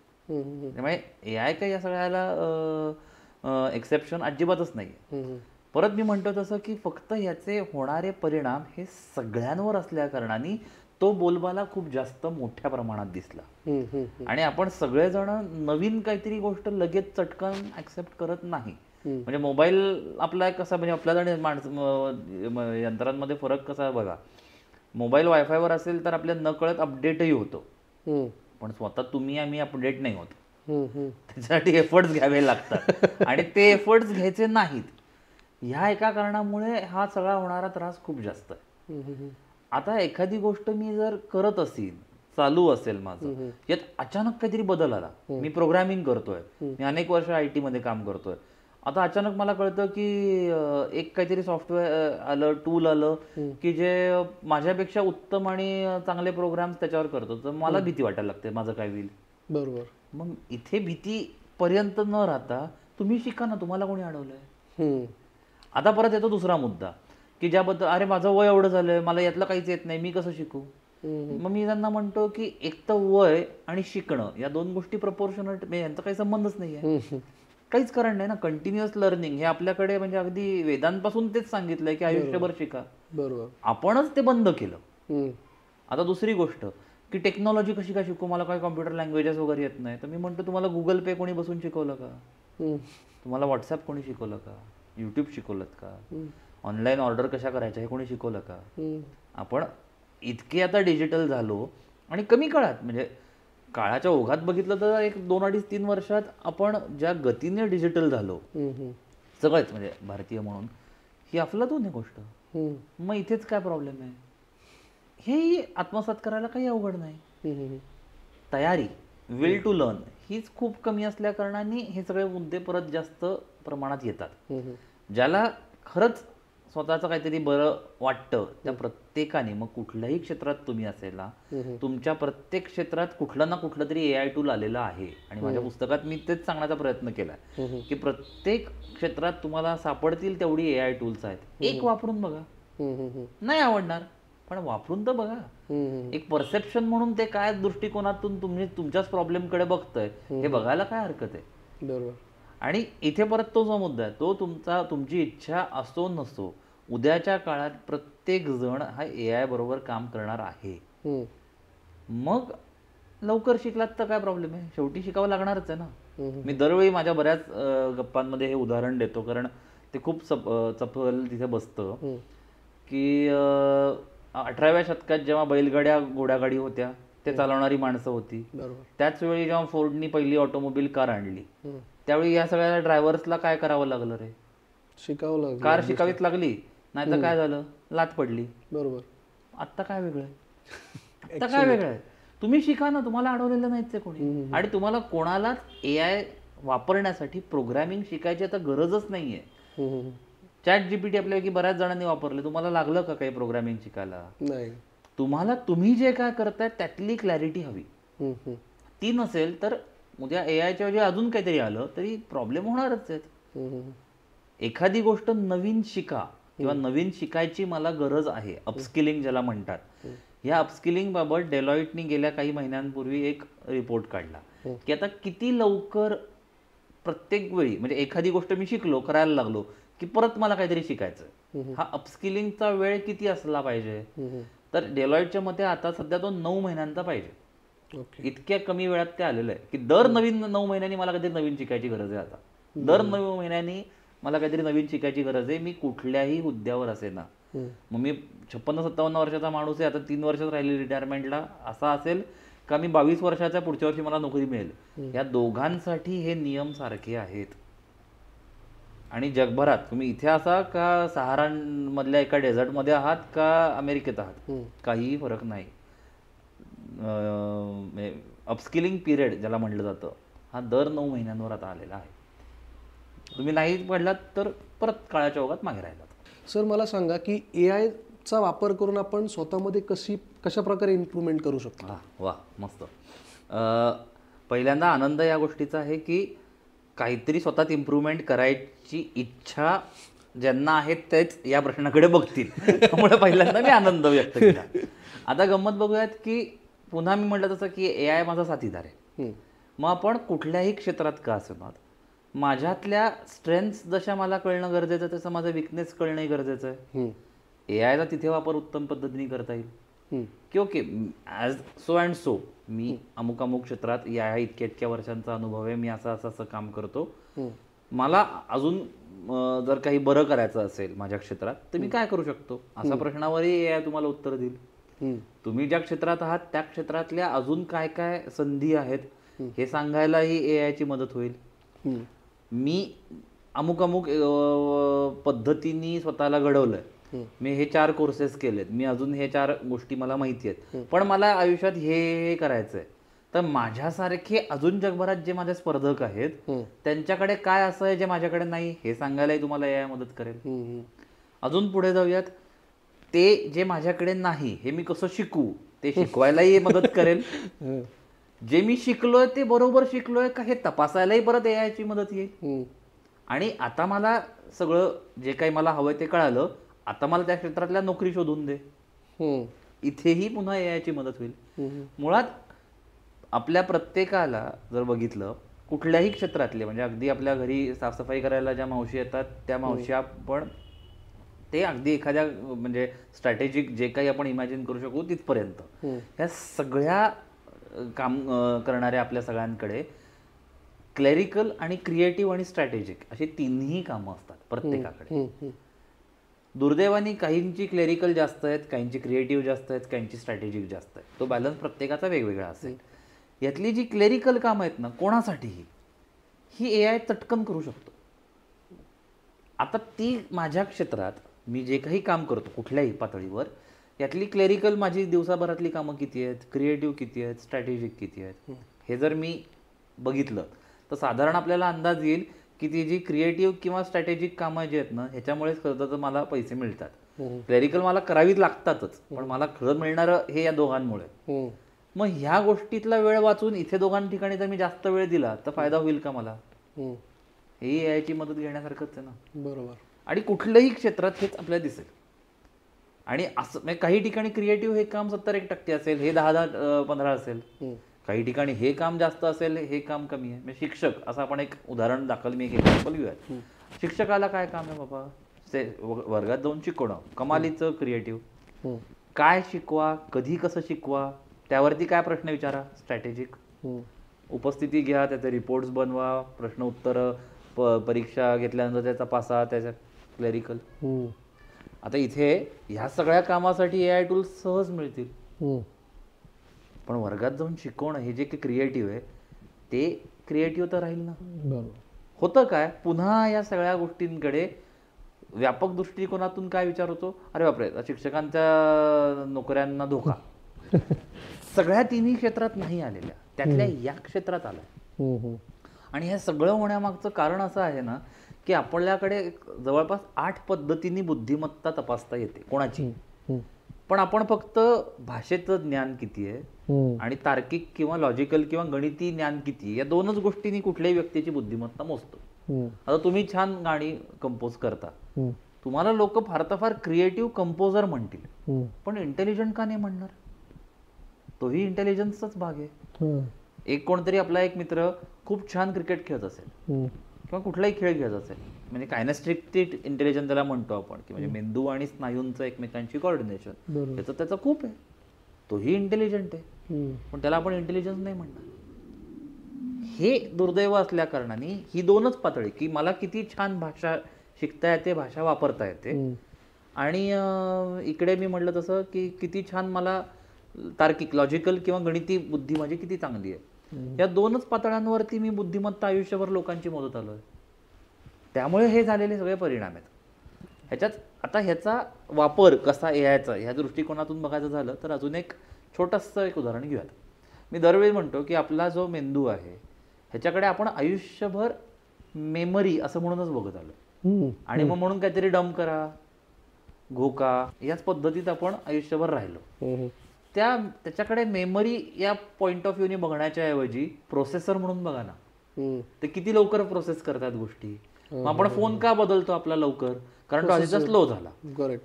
त्यामुळे ए आय काही या सगळ्याला एक्सेप्शन अजिबातच नाही. परत मी म्हणतो तसं की फक्त याचे होणारे परिणाम हे सगळ्यांवर असल्या कारणाने तो बोलबाला खूप जास्त मोठ्या प्रमाणात दिसला, आणि आपण सगळेजण नवीन काहीतरी गोष्ट लगेच चटकन ऍक्सेप्ट करत नाही. म्हणजे मोबाईल आपला कसा, म्हणजे आपल्याला यंत्रांमध्ये फरक कसा आहे बघा. मोबाईल वायफायवर असेल तर आपल्या नकळत अपडेटही होतो, पण स्वतः तुम्ही आम्ही अपडेट नाही होत. त्याच्यासाठी एफर्ट्स घ्यावे लागतात, आणि ते एफर्ट्स घ्यायचे नाहीत. ह्या एका कारणामुळे हा सगळा होणारा त्रास खूप जास्त आहे. आता एखादी गोष्ट मी जर करत असेल, चालू असेल माझं, यात अचानक काहीतरी बदल आला, मी प्रोग्रामिंग करतोय, मी अनेक वर्ष IT मध्ये काम करतोय, आता अचानक मला कळतं की एक काहीतरी सॉफ्टवेअर आलं, टूल आलं की जे माझ्यापेक्षा उत्तम आणि चांगले प्रोग्राम्स त्याच्यावर करतो, तर मला भीती वाटायला लागते माझं काय होईल. बरोबर. मग इथे भीती पर्यंत न राहता तुम्ही शिका ना, तुम्हाला कोणी अडवलंय. आता परत येतो दुसरा मुद्दा की ज्याबद्दल, अरे माझं वय एवढं झालंय, मला यातलं काहीच येत नाही, मी कसं शिकू. मग मी त्यांना म्हणतो की एक तर वय आणि शिकणं या दोन गोष्टी प्रपोर्शनल, यांचा काही संबंधच नाहीये, काहीच कारण नाही ना. कंटिन्युअस लर्निंग हे आपल्याकडे म्हणजे अगदी वेदांपासून तेच सांगितलंय की आयुष्यभर शिका. बरोबर. आपणच ते बंद केलं. आता दुसरी गोष्ट की टेक्नॉलॉजी कशी काय शिकू, मला काय कॉम्प्युटर लँग्वेजेस वगैरे येत नाही, तर मी म्हणतो तुम्हाला गुगल पे कोणी बसून शिकवलं का? तुम्हाला व्हॉट्सअप कोणी शिकवलं का? युट्यूब शिकवलं का? ऑनलाईन ऑर्डर कशा करायच्या हे कोणी शिकवलं का? आपण इतके आता डिजिटल झालो, आणि कमी काळात, म्हणजे काळाच्या ओघात बघितलं तर एक 2-2.5-3 वर्षात आपण ज्या गतीने डिजिटल झालो सगळंच, म्हणजे भारतीय म्हणून ही अफलातून आहे गोष्ट. मग इथेच काय प्रॉब्लेम आहे? हे आत्मसात करायला काही अवघड नाही. तयारी, विल टू लर्न हीच खूप कमी असल्या कारणाने हे सगळे मुद्दे परत जास्त प्रमाणात येतात. ज्याला खरंच स्वतःचं काहीतरी बरं वाटतं त्या प्रत्येकाने, मग कुठल्याही क्षेत्रात तुम्ही असेल ना, तुमच्या प्रत्येक क्षेत्रात कुठलं ना कुठलं तरी AI टूल आलेलं आहे. आणि माझ्या पुस्तकात मी तेच सांगण्याचा प्रयत्न केलाय की प्रत्येक क्षेत्रात तुम्हाला सापडतील तेवढी AI टूल्स आहेत. एक वापरून बघा, नाही आवडणार पण वापरून तर बघा. एक परसेप्शन म्हणून ते काय दृष्टिकोनातून तुम्ही तुमच्याच प्रॉब्लेमकडे बघताय हे बघायला काय हरकत आहे. बरोबर. आणि इथे परत तो जो मुद्दा आहे तो तुमची इच्छा असो नसो, उद्याच्या काळात प्रत्येक जण हा AI बरोबर काम करणार आहे. मग लवकर शिकलात तर काय प्रॉब्लेम आहे, शेवटी शिकावं लागणारच आहे ना. मी दरवेळी माझ्या बऱ्याच गप्पांमध्ये हे उदाहरण देतो, कारण ते खूप चपल तिथे बसतं की 18व्या शतकात जेव्हा बैलगाड्या घोडागाडी होत्या, ते चालवणारी माणसं होती. त्याच वेळी जेव्हा फोर्डनी पहिली ऑटोमोबाईल कार आणली, त्यावेळी या सगळ्या ड्रायव्हर्सला काय करावं लागलं रे? शिकावं लागलं. कार शिकावीच लागली, नाही तर काय झालं, लात पडली. बरोबर. आत्ता काय वेगळं आहे? आत्ता काय वेगळं आहे? तुम्ही शिका ना, तुम्हाला अडवलेलं नाहीच आहे कोणी. आणि तुम्हाला कोणालाच AI वापरण्यासाठी प्रोग्रामिंग शिकायची आता गरजच नाहीये. ChatGPT आपल्यापैकी बऱ्याच जणांनी वापरले, तुम्हाला लागलं का काही प्रोग्रामिंग शिकायला? नाही. तुम्हाला तुम्ही जे काय करताय त्यातली क्लॅरिटी हवी. ती नसेल तर उद्या एआयच्या ऐवजी अजून काहीतरी आलं तरी प्रॉब्लेम होणारच आहेत. एखादी गोष्ट नवीन शिका किंवा नवीन शिकायची मला गरज आहे, अपस्किलिंग ज्याला म्हणतात. या अपस्किलिंग बाबत डेलॉइटनी गेल्या काही महिन्यांपूर्वी एक रिपोर्ट काढला की आता किती लवकर प्रत्येक वेळी म्हणजे एखादी गोष्ट मी शिकलो, करायला लागलो की परत मला काहीतरी शिकायचं, हा अपस्किलिंगचा वेळ किती असला पाहिजे. तर डेलॉइटच्या मते आता सध्या तो 9 महिन्यांचा पाहिजे. इतक्या कमी वेळात ते आलेलं आहे की दर 9 महिन्यांनी मला काहीतरी नवीन शिकायची गरज आहे. आता दर 9 महिन्यांनी मला काहीतरी नवीन शिकायची गरज आहे, मी कुठल्याही हुद्द्यावर असे ना. मग मी 56-57 वर्षाचा माणूस आहे, आता 3 वर्षात राहिली रिटायरमेंटला, असा असेल का मी 22 वर्षाच्या पुढच्या वर्षी मला नोकरी मिळेल. या दोघांसाठी हे नियम सारखे आहेत. आणि जगभरात तुम्ही इथे असा का सहारामधल्या एका डेझर्टमध्ये आहात का अमेरिकेत आहात, काहीही फरक नाही. अपस्किलिंग पिरियड ज्याला म्हटलं जातं हा दर 9 महिन्यांवर आता आलेला आहे. तुम्ही नाही पडलात तर परत काळाच्या ओघात मागे राहिलात. सर मला सांगा की एआयचा वापर करून आपण स्वतःमध्ये कशा प्रकारे इम्प्रूव्हमेंट करू शकतो. वा मस्त. पहिल्यांदा आनंद या गोष्टीचा आहे की काहीतरी स्वतःत इम्प्रूव्हमेंट करायची इच्छा ज्यांना आहेत तेच या प्रश्नाकडे बघतील, त्यामुळे पहिल्यांदा मी आनंद व्यक्त केला. आता गंमत बघूयात की पुन्हा मी म्हटलं तसं की एआय माझा साथीदार आहे. मग आपण कुठल्याही क्षेत्रात का असणार, माझ्यातल्या स्ट्रेंथ्स जशा मला कळणं गरजेचं आहे तसं माझं विकनेस कळणंही गरजेचं आहे. एआयचा तिथे वापर उत्तम पद्धतीने करता येईल की okay as so and so मी अमुक अमुक क्षेत्रात या इतक्या वर्षांचा अनुभव आहे, मी असं काम करतो, मला अजून जर काही बरं करायचं असेल माझ्या क्षेत्रात तर मी काय करू शकतो, असा प्रश्नावरही एआय तुम्हाला उत्तर देईल. तुम्ही ज्या क्षेत्रात आहात त्या क्षेत्रातल्या अजून काय काय संधी आहेत हे सांगायलाही एआयची मदत होईल. मी अमुक पद्धतीने स्वतःला घडवलंय, मी हे 4 कोर्सेस केलेत, मी अजून हे 4 गोष्टी मला माहिती आहेत, पण मला आयुष्यात हे करायचंय, तर माझ्यासारखे अजून जगभरात जे माझे स्पर्धक आहेत त्यांच्याकडे काय असं आहे जे माझ्याकडे नाही हे सांगायलाही तुम्हाला एआय मदत करेल. अजून पुढे जाऊयात, ते जे माझ्याकडे नाही हे मी कसं शिकू ते शिकवायलाही मदत करेल. जे मी शिकलोय ते बरोबर शिकलोय का हे तपासायलाही परत एआयची मदत येईल. आणि आता मला सगळं जे काही मला हवंय ते कळालं, आता मला त्या क्षेत्रातल्या नोकरी शोधून दे, इथेही पुन्हा एआयची मदत होईल. मुळात आपल्या प्रत्येकाला जर बघितलं कुठल्याही क्षेत्रातले, म्हणजे अगदी आपल्या घरी साफसफाई करायला ज्या मावशी येतात त्या मावशी आपण ते अगदी एखाद्या म्हणजे स्ट्रॅटेजिक जे काही आपण इमॅजिन करू शकू तिथपर्यंत ह्या सगळ्या काम करणाऱ्या आपल्या सगळ्यांकडे क्लेरिकल आणि क्रिएटिव्ह आणि स्ट्रॅटेजिक अशी तिन्ही कामं असतात प्रत्येकाकडे. दुर्दैवाने काहींची क्लेरिकल जास्त आहेत, काहींची क्रिएटिव्ह जास्त आहेत, काहींची स्ट्रॅटेजिक जास्त आहे. तो बॅलन्स प्रत्येकाचा वेगवेगळा असेल. यातली जी क्लेरिकल कामं आहेत ना कोणासाठीही ही एआय चटकन करू शकतो. आता ती माझ्या क्षेत्रात मी जे काही काम करतो कुठल्याही पातळीवर यातली क्लेरिकल माझी दिवसाभरातली कामं किती आहेत, क्रिएटिव्ह किती आहेत, स्ट्रॅटेजिक किती आहेत, हे जर मी बघितलं तर साधारण आपल्याला अंदाज येईल की ती जी क्रिएटिव्ह किंवा स्ट्रॅटेजिक कामं जी आहेत ना ह्याच्यामुळेच खरं तर मला पैसे मिळतात. क्लेरिकल मला करावीच लागतातच, पण मला खरं मिळणारं हे या दोघांमुळे. मग ह्या गोष्टीतला वेळ वाचून इथे दोघां ठिकाणी जर मी जास्त वेळ दिला तर फायदा होईल का मला, हे एआयची मदत घेण्यासारखंच आहे ना. बरोबर. आणि कुठल्याही क्षेत्रात हेच आपल्याला दिसेल. आणि असं म्हणजे काही ठिकाणी क्रिएटिव्ह हे काम 70% असेल, हे 10-15 असेल, काही ठिकाणी हे काम जास्त असेल, हे काम कमी आहे. म्हणजे शिक्षक असं आपण एक उदाहरण दाखल मी एक एक्झाम्पल घेऊयात. शिक्षकाला काय काम आहे बाबा, वर्गात जाऊन शिकवणं, कमालीचं क्रिएटिव्ह. काय शिकवा, कधी कसं शिकवा, त्यावरती काय प्रश्न विचारा, स्ट्रॅटेजिक. उपस्थिती घ्या, त्याचे रिपोर्ट्स बनवा, प्रश्न उत्तर परीक्षा घेतल्यानंतर त्याचा पासा, त्याच्या क्लेरिकल. आता इथे ह्या सगळ्या कामासाठी एआय टूल्स सहज मिळतील, पण वर्गात जाऊन शिकवणं हे जे काही क्रिएटिव्ह आहे ते क्रिएटिव्ह तर राहील ना. होतं काय, पुन्हा या सगळ्या गोष्टींकडे व्यापक दृष्टिकोनातून काय विचार होतो, अरे बापरे शिक्षकांच्या नोकऱ्यांना धोका. सगळ्या तिन्ही क्षेत्रात नाही आलेल्या, त्यातल्या या क्षेत्रात आलाय. आणि हे सगळं होण्यामागचं कारण असं आहे ना की आपल्याकडे जवळपास 8 पद्धतींनी बुद्धिमत्ता तपासता येते कोणाची, पण आपण फक्त भाषेचं ज्ञान किती आहे, आणि तार्किक किंवा लॉजिकल किंवा गणिती ज्ञान किती, या दोनच गोष्टींनी कुठल्याही व्यक्तीची बुद्धिमत्ता मोजतो. आता तुम्ही छान गाणी कंपोज करता, तुम्हाला लोक फार तर फार क्रिएटिव्ह कंपोजर म्हणतील, पण इंटेलिजंट का नाही म्हणणार? तोही इंटेलिजन्सचाच भाग आहे. एक कोणतरी आपला एक मित्र खूप छान क्रिकेट खेळत असेल किंवा कुठलाही खेळ खेळत असेल, म्हणजे कायनेस्टिक इंटेलिजन्स त्याला म्हणतो आपण, की म्हणजे मेंदू आणि स्नायूंचं एकमेकांची कॉर्डिनेशन, त्याचं खूप आहे, तोही इंटेलिजंट आहे, पण त्याला आपण इंटेलिजन्स नाही म्हणणार. हे दुर्दैव असल्या कारणाने ही दोनच पातळी, की मला किती छान भाषा शिकता येते, भाषा वापरता येते, आणि इकडे मी म्हटलं तसं की किती छान मला तार्किक लॉजिकल किंवा गणिती बुद्धी माझी किती चांगली आहे. या दोनच पातळ्यांवरती मी बुद्धिमत्ता आयुष्यभर लोकांची मोजत आलोय. त्यामुळे हे झालेले सगळे परिणाम आहेत. ह्याच्यात आता ह्याचा वापर कसा एआयचा ह्या दृष्टिकोनातून बघायचं झालं तर अजून एक छोटंसं एक उदाहरण घेऊयात. मी दरवेळी म्हणतो की आपला जो मेंदू आहे ह्याच्याकडे आपण आयुष्यभर मेमरी असं म्हणूनच बघत आलो, आणि मग म्हणून काहीतरी डम करा, घोका, याच पद्धतीत आपण आयुष्यभर राहिलो. त्याच्याकडे मेमरी या पॉइंट ऑफ व्ह्यूने बघण्याच्या ऐवजी प्रोसेसर म्हणून बघा ना, ते किती लवकर प्रोसेस करतात गोष्टी. मग आपण फोन का बदलतो आपला लवकर, कारण तो आधीचा स्लो झाला.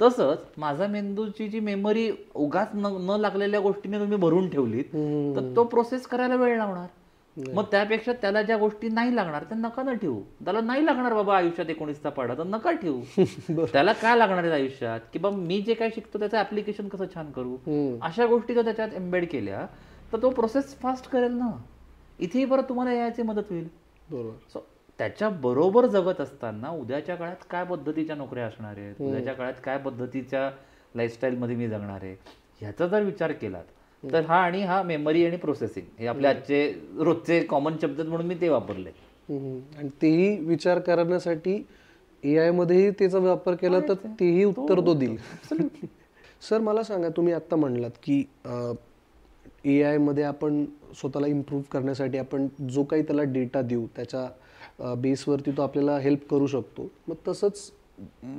तसंच माझा मेंदूची जी मेमरी उगाच न लागलेल्या गोष्टीने तुम्ही भरून ठेवलीत तर तो प्रोसेस करायला वेळ लागणार. मग त्यापेक्षा त्याला ज्या गोष्टी नाही लागणार त्या नका न ठेवू. त्याला नाही लागणार बाबा आयुष्यात 19चा पाढा, तर नका ठेवू. त्याला काय लागणार आहे आयुष्यात, की बाबा मी जे काय शिकतो त्याचं ऍप्लिकेशन कसं छान करू, अशा गोष्टी जर त्याच्यात एम्बेड केल्या तर तो प्रोसेस फास्ट करेल ना. इथेही परत तुम्हाला यायची मदत होईल. बरोबर. त्याच्या बरोबर जगत असताना उद्याच्या काळात काय पद्धतीच्या नोकऱ्या असणार आहेत, उद्याच्या काळात काय पद्धतीच्या लाईफस्टाईलमध्ये मी जगणार आहे, ह्याचा जर विचार केलात तर हा मेमरी आणि प्रोसेसिंग हे आपले आजचे रोजचे कॉमन शब्द म्हणून मी ते वापरले. आणि तेही विचार करण्यासाठी एआय मध्येही त्याचा वापर केला तर तेही उत्तर तो देईल. सर मला सांगा, तुम्ही आता म्हणलात की एआय मध्ये आपण स्वतःला इम्प्रूव्ह करण्यासाठी आपण जो काही त्याला डेटा देऊ त्याच्या बेसवरती तो आपल्याला हेल्प करू शकतो. मग तसंच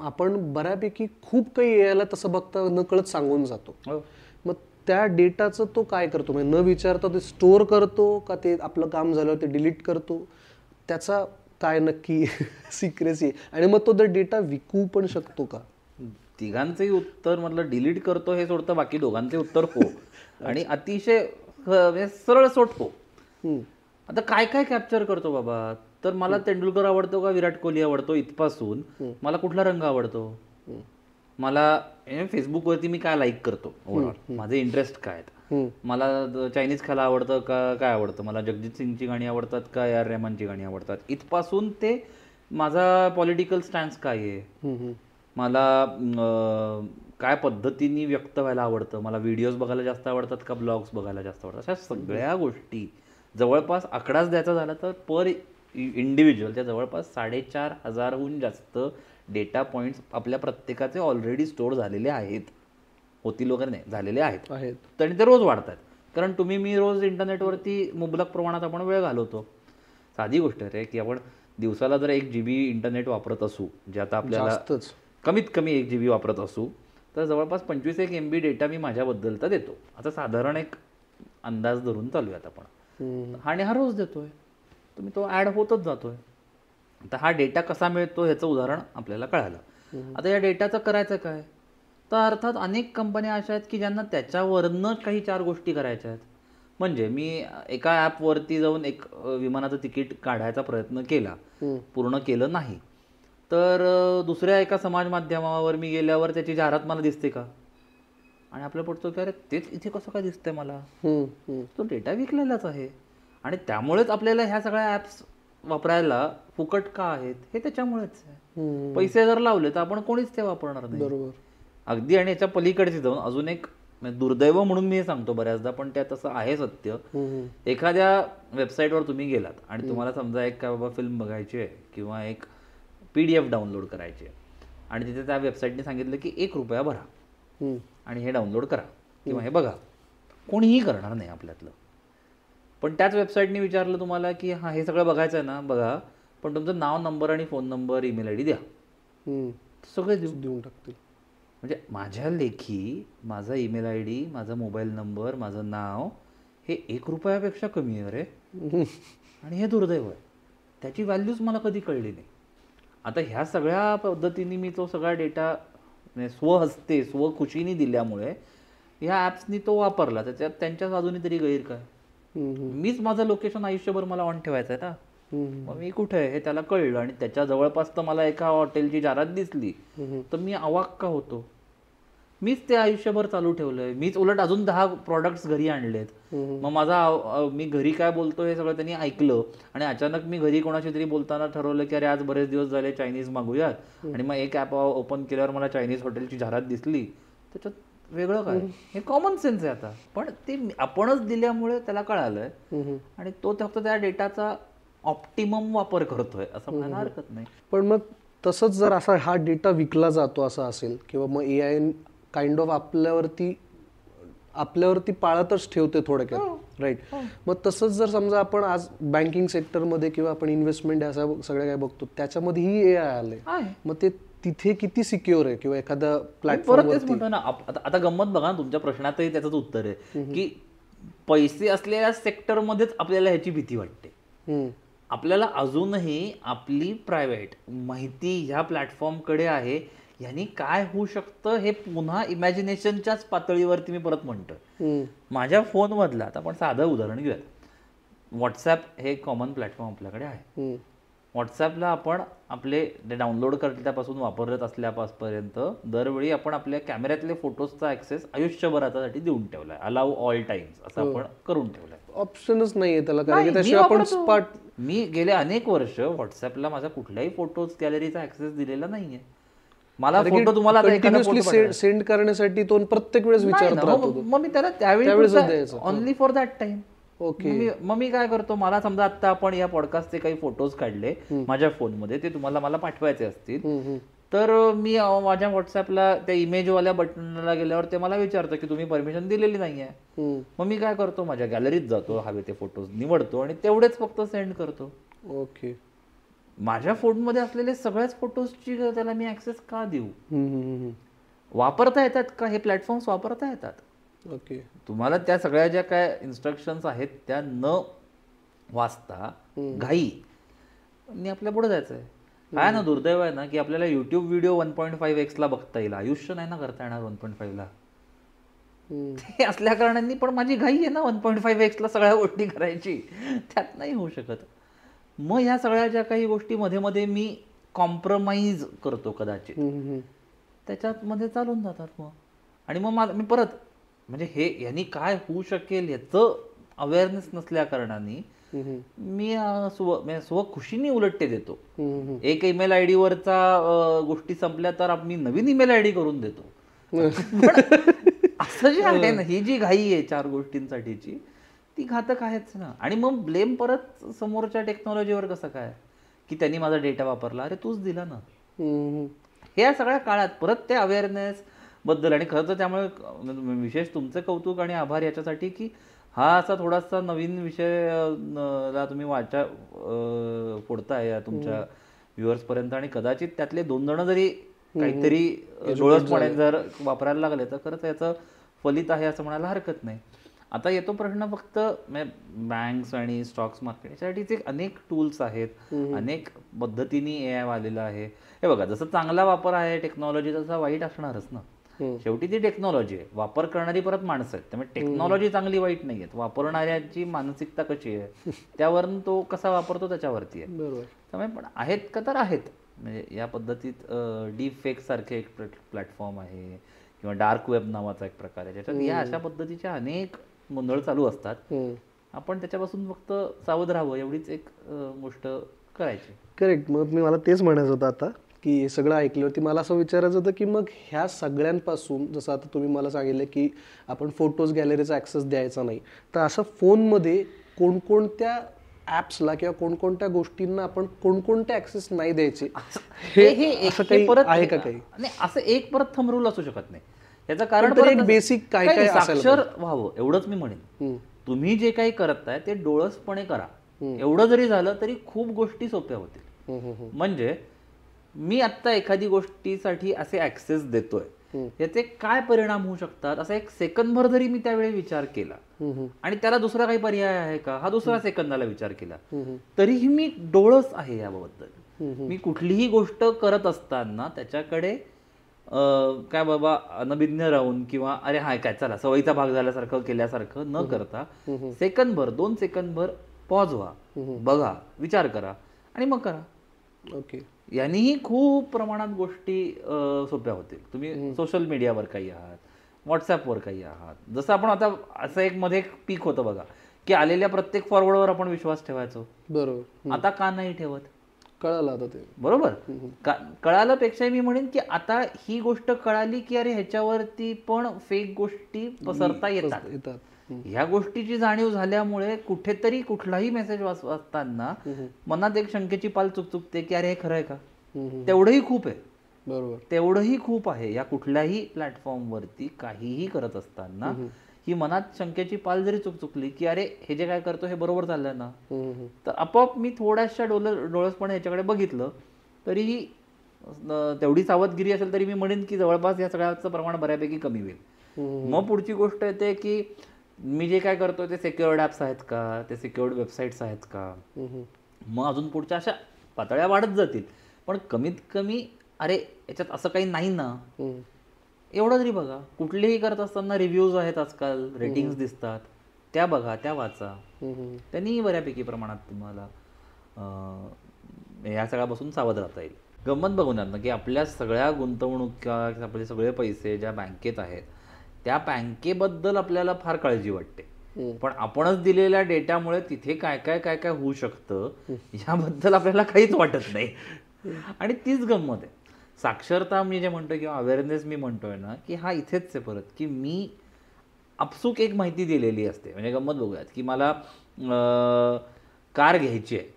आपण बऱ्यापैकी खूप काही एआयला तसं बघता न कळत सांगून जातो. मग त्या डेटाचं तो काय करतो, म्हणजे न विचारता ते स्टोअर करतो का ते आपलं काम झालं ते डिलीट करतो, त्याचा काय नक्की सिक्रेसी आहे? आणि मग तो डेटा विकू पण शकतो का? तिघांचंही उत्तर म्हटलं डिलीट करतो हे सोडतं, बाकी दोघांचे उत्तर हो. आणि अतिशय सरळ सोट हो. आता काय काय कॅप्चर करतो बाबा, तर मला तेंडुलकर आवडतो का विराट कोहली आवडतो इथपासून मला कुठला रंग आवडतो, मला फेसबुकवरती मी काय लाईक करतो, ओव्हरऑल माझे इंटरेस्ट काय आहेत, मला चायनीज खायला आवडतं का काय आवडतं, मला जगजित सिंगची गाणी आवडतात का AR रहमानची गाणी आवडतात, इथपासून ते माझा पॉलिटिकल स्टॅन्स काय आहे, मला काय पद्धतीने व्यक्त व्हायला आवडतं, मला व्हिडिओज बघायला जास्त आवडतात का ब्लॉग्स बघायला जास्त आवडतात, अशा सगळ्या गोष्टी जवळपास आकडाच द्यायचा झाला तर पर इंडिव्हिज्युअलच्या जवळपास 4,500हून जास्त डेटा पॉईंट्स आपल्या प्रत्येकाचे ऑलरेडी स्टोअर झालेले आहेत. होतील वगैरे नाही, झालेले आहेत. आणि ते रोज वाढतात, कारण तुम्ही मी रोज इंटरनेटवरती मुबलक प्रमाणात आपण वेळ घालवतो. साधी गोष्ट आहे की आपण दिवसाला जर 1 GB इंटरनेट वापरत असू, जे आता आपल्याला कमीत कमी 1 GB वापरत असू, तर जवळपास 25 MB डेटा मी माझ्याबद्दल तर देतो. आता साधारण एक अंदाज धरून चालूयात आपण, आणि हा रोज देतोय, तुम्ही तो ॲड होतच जातोय. आता हा डेटा कसा मिळतो ह्याचं उदाहरण आपल्याला कळालं. आता या डेटाचं करायचं काय, तर अर्थात अनेक कंपन्या अशा आहेत की ज्यांना त्याच्यावरनं काही 4 गोष्टी करायच्या आहेत. म्हणजे मी एका ॲपवरती जाऊन एक विमानाचं तिकीट काढायचा प्रयत्न केला, पूर्ण केलं नाही, तर दुसऱ्या एका समाज माध्यमावर मी गेल्यावर त्याची जाहिरात मला दिसते का, आणि आपल्याला पडतो की अरे तेच इथे कसं काय दिसतंय मला, तो डेटा विकलेलाच आहे. आणि त्यामुळेच आपल्याला ह्या सगळ्या ॲप्स वापरायला फुकट का आहेत हे त्याच्यामुळेच आहे. पैसे जर लावले तर आपण कोणीच ते वापरणार नाही. बरोबर, अगदी. आणि याच्या पलीकडचे जाऊन अजून एक दुर्दैव म्हणून मी हे सांगतो बऱ्याचदा, पण त्यात असं आहे सत्य. एखाद्या वेबसाईटवर तुम्ही गेलात आणि तुम्हाला समजा एक काय बाबा फिल्म बघायची आहे किंवा एक PDF डाउनलोड करायची आहे, आणि तिथे त्या वेबसाईटने सांगितलं की ₹1 भरा आणि हे डाउनलोड करा किंवा हे बघा, कोणीही करणार नाही आपल्यातलं. पण त्याच वेबसाईटने विचारलं तुम्हाला की हां हे सगळं बघायचं आहे ना, बघा, पण तुमचं नाव, नंबर आणि फोन नंबर, ईमेल ID द्या, सगळे देऊन टाकतील. म्हणजे माझ्या लेखी माझा ईमेल ID, माझा मोबाईल नंबर, माझं नाव हे 1 रुपयापेक्षा कमी आहे रे. आणि हे दुर्दैव आहे, त्याची व्हॅल्यूच मला कधी कळली नाही. आता ह्या सगळ्या पद्धतीने मी तो सगळा डेटा स्वहस्ते स्वखुशीने दिल्यामुळे ह्या ॲप्सनी तो वापरला, त्याच्यात त्यांच्या बाजूने तरी गैर काय. मीच माझं लोकेशन आयुष्यभर मला ऑन ठेवायचं आहे ना. मग मी कुठे आहे हे त्याला कळलं आणि त्याच्या जवळपास तर मला एका हॉटेलची जाहिरात दिसली तर मी अवाक का होतो. मीच ते आयुष्यभर चालू ठेवलंय. मीच उलट अजून 10 प्रॉडक्ट्स घरी आणलेत. मग मी घरी काय बोलतो हे सगळं त्यांनी ऐकलं आणि अचानक मी घरी कोणाशी तरी बोलताना ठरवलं की अरे आज बरेच दिवस झाले चायनीज मागूयात आणि मग एक ॲप ओपन केल्यावर मला चायनीज हॉटेलची जाहिरात दिसली. त्याच्यात वेगळं काय, हे कॉमन सेन्स आहे आता. पण ते आपणच दिल्यामुळे त्याला कळालंय आणि तो फक्त त्या डेटाचा ऑप्टिमम वापर करतोय असं म्हणायला हरकत नाही. पण मग तसंच जर असा हा डेटा विकला जातो असं असेल किंवा मग AI काइंड ऑफ आपल्यावरती पाळतच ठेवते थोडक्यात, राईट. मग तसंच जर समजा आपण आज बँकिंग सेक्टरमध्ये किंवा आपण इन्व्हेस्टमेंट असा सगळं काय बघतो त्याच्यामध्येही AI आलंय, मग ते तिथे किती सिक्युअर आहे किंवा एखादा प्लॅटफॉर्म म्हणतो ना. आता गंमत बघा ना, तुमच्या प्रश्नातही त्याचंच उत्तर आहे की पैसे असलेल्या सेक्टरमध्येच आपल्याला ह्याची भीती वाटते. आपल्याला अजूनही आपली प्रायव्हेट माहिती ह्या प्लॅटफॉर्मकडे आहे, यांनी काय होऊ शकतं हे पुन्हा इमॅजिनेशनच्याच पातळीवरती मी परत म्हणतो. माझ्या फोनमधला आता आपण साधं उदाहरण घेऊयात. व्हॉट्सॲप हे कॉमन प्लॅटफॉर्म आपल्याकडे आहे. व्हॉट्सॲपला आपण आपले डाउनलोड करण्यापासून वापरत असल्यापासूनपर्यंत दरवेळी आपण आपल्या कॅमेऱ्यातले फोटोजचा ॲक्सेस आयुष्यभरासाठी देऊन ठेवलाय. अलाउ ऑल टाइम्स असं आपण करून ठेवलंय. ऑप्शनच नाहीये त्याला, कारण की त्याशिवाय आपण स्पॉट. मी गेले अनेक वर्ष व्हॉट्सॲपला माझा कुठल्याही फोटोज गॅलरीचा ॲक्सेस दिलेला नाहीये. मला फोटो तुम्हाला सेंड करण्यासाठी तो प्रत्येक वेळेस विचारत राहतो. मग मी त्याला त्यावेळी only for that time. Okay. मग मी काय करतो, मला समजा आता आपण या पॉडकास्टचे काही फोटोज काढले माझ्या फोनमध्ये, ते तुम्हाला मला पाठवायचे असतील तर मी माझ्या व्हॉट्सॲपला त्या इमेजवाल्या बटनला गेल्यावर ते मला विचारतं की तुम्ही परमिशन दिलेली नाहीये. मग मी काय करतो, माझ्या गॅलरीत जातो, हवे ते फोटोज निवडतो आणि तेवढेच फक्त सेंड करतो. ओके. माझ्या फोनमध्ये असलेले सगळ्याच फोटोजची त्याला मी ऍक्सेस का देऊ. वापरता येतात का हे प्लॅटफॉर्म्स, वापरता येतात. ओके. तुम्हाला त्या सगळ्या ज्या काय इन्स्ट्रक्शन्स आहेत त्या न वाचता घाई आणि आपल्या पुढे जायचंय. काय ना दुर्दैव आहे ना की आपल्याला युट्यूब व्हिडिओ 1.5x ला बघता येईल, आयुष्य नाही ना करता येणार 1.5 ला. ते असल्या कारणांनी पण माझी घाई आहे ना 1.5x ला सगळ्या गोष्टी करायची, त्यात नाही होऊ शकत. मग ह्या सगळ्या ज्या काही गोष्टी मध्ये मध्ये मी कॉम्प्रोमाइज करतो कदाचित, त्याच्यात मध्ये चालून जातात. मग आणि मग मी परत म्हणजे हे यांनी काय होऊ शकेल याचं अवेअरनेस नसल्या कारणाने मी स्वखुशीने उलट ते देतो. एक ईमेल आयडी वरचा गोष्टी संपल्या तर मी नवीन ईमेल आयडी करून देतो. असं जे आहे ना, ही जी घाई आहे 4 गोष्टींसाठीची, ती घातक आहेच ना. आणि मग ब्लेम परत समोरच्या टेक्नॉलॉजीवर कसं काय की त्यांनी माझा डेटा वापरला, अरे तूच दिला ना. या सगळ्या काळात परत त्या अवेअरनेस बद्दल, आणि खरं तर त्यामुळे विशेष तुमचं कौतुक आणि आभार याच्यासाठी की हा असा थोडासा नवीन विषय तुम्ही वाचा फोडताय या तुमच्या व्ह्युअर्स पर्यंत, आणि कदाचित त्यातले 2 जण जरी काहीतरी डोळसपणे जर वापरायला लागले तर खरंच याचं फलित आहे असं म्हणायला हरकत नाही. आता येतो प्रश्न फक्त बँक्स आणि स्टॉक्स मार्केट याच्यासाठीचे अनेक टूल्स आहेत, अनेक पद्धतीने AI आलेलं आहे. हे बघा, जसं चांगला वापर आहे टेक्नॉलॉजी तसा वाईट असणारच ना. शेवटी ती टेक्नॉलॉजी आहे, वापर करणारी परत माणसं आहेत. त्यामुळे टेक्नॉलॉजी चांगली वाईट नाही आहेत, वापरणाऱ्याची मानसिकता कशी आहे त्यावरून तो कसा वापरतो त्याच्यावरती आहे. त्यामुळे पण आहेत का तर आहेत. म्हणजे या पद्धतीत डीप फेक सारखे एक प्लॅटफॉर्म आहे किंवा डार्क वेब नावाचा एक प्रकार आहे, ज्याच्यात या अशा पद्धतीच्या अनेक गोंधळ चालू असतात. आपण त्याच्यापासून फक्त सावध राहावं एवढीच एक गोष्ट करायची. करेक्ट. मग मला तेच म्हणायचं होतं आता की हे सगळं ऐकल्यावरती मला असं विचारायचं होतं की मग ह्या सगळ्यांपासून, जसं आता तुम्ही मला सांगितलं की आपण फोटोज गॅलरीचा ॲक्सेस द्यायचा नाही, तर असं फोनमध्ये कोणकोणत्या ॲप्सला किंवा कोणकोणत्या गोष्टींना आपण कोणकोणते ॲक्सेस नाही द्यायचे हे परत आहे का काही? नाही, असं एक परत थंब रूल असू शकत नाही. याचं कारण एक बेसिक काय काय साक्षर व्हावं एवढंच मी म्हणेन. तुम्ही जे काही करताय ते डोळसपणे करा. एवढं जरी झालं तरी खूप गोष्टी सोप्या होतील. म्हणजे मी आत्ता एखादी गोष्टीसाठी असे ॲक्सेस देतोय याचे काय परिणाम होऊ शकतात असा एक सेकंदभर जरी मी त्यावेळी विचार केला आणि त्याला दुसरा काही पर्याय आहे का हा दुसरा सेकंदाला विचार केला तरीही मी डोळस आहे याबद्दल. मी कुठलीही गोष्ट करत असताना त्याच्याकडे काय बाबा अनभिज्ञ राहून किंवा अरे हाय काय चला सवयीचा भाग झाल्यासारखं केल्यासारखं न करता सेकंदभर 2 सेकंदभर पॉज व्हा, बघा, विचार करा आणि मग करा. ओके. यांनीही खूप प्रमाणात गोष्टी सोप्या होतील. तुम्ही सोशल मीडियावर काही आहात, व्हॉट्सॲपवर काही आहात, जसं आपण आता असं एक मध्ये एक पीक होतं बघा की आलेल्या प्रत्येक फॉरवर्डवर आपण विश्वास ठेवायचो. बरोबर. आता का नाही ठेवत? कळालं आता ते. बरोबर. कळालं पेक्षा मी म्हणेन की आता ही गोष्ट कळाली की अरे ह्याच्यावरती पण फेक गोष्टी पसरता येतात. ह्या गोष्टीची जाणीव झाल्यामुळे कुठेतरी कुठलाही मेसेज वाचताना मनात एक शंकेची पाल चुकचुकते की अरे हे खरं आहे का? तेवढंही खूप आहे. बरोबर. तेवढंही खूप आहे. या कुठल्याही प्लॅटफॉर्मवरती काहीही करत असताना ही मनात शंकेची पाल जरी चुकचुकली की अरे हे जे काय करतो हे बरोबर चाललंय ना, तर आपोआप मी थोड्याशा डोळसपणे ह्याच्याकडे बघितलं तरीही तेवढी सावधगिरी असेल तरी मी म्हणेन की जवळपास या सगळ्याचं प्रमाण बऱ्यापैकी कमी होईल. मग पुढची गोष्ट येते की मी जे काय करतोय ते सिक्युअर्ड ॲप्स आहेत का, ते सिक्युअर्ड वेबसाईट्स आहेत का. मग अजून पुढच्या अशा पातळ्या वाढत जातील. पण कमीत कमी अरे याच्यात असं काही नाही ना एवढं तरी बघा. कुठलेही करत असताना रिव्ह्यूज आहेत आजकाल, रेटिंग्स दिसतात, त्या बघा, त्या वाचा. त्यांनी बऱ्यापैकी प्रमाणात तुम्हाला या सगळ्यापासून सावध राहता येईल. गंमत बघून ना की आपल्या सगळ्या गुंतवणुका, आपले सगळे पैसे ज्या बँकेत आहेत त्या बँकेबद्दल आपल्याला फार काळजी वाटते. पण आपणच दिलेल्या डेटामुळे तिथे काय काय काय काय होऊ शकतं याबद्दल आपल्याला काहीच वाटत नाही. आणि तीच गंमत आहे. साक्षरता मी जे म्हणतोय किंवा अवेअरनेस मी म्हणतोय ना की हा इथेच आहे परत की मी आपसूक एक माहिती दिलेली असते. म्हणजे गंमत बघूयात की मला कार घ्यायची आहे,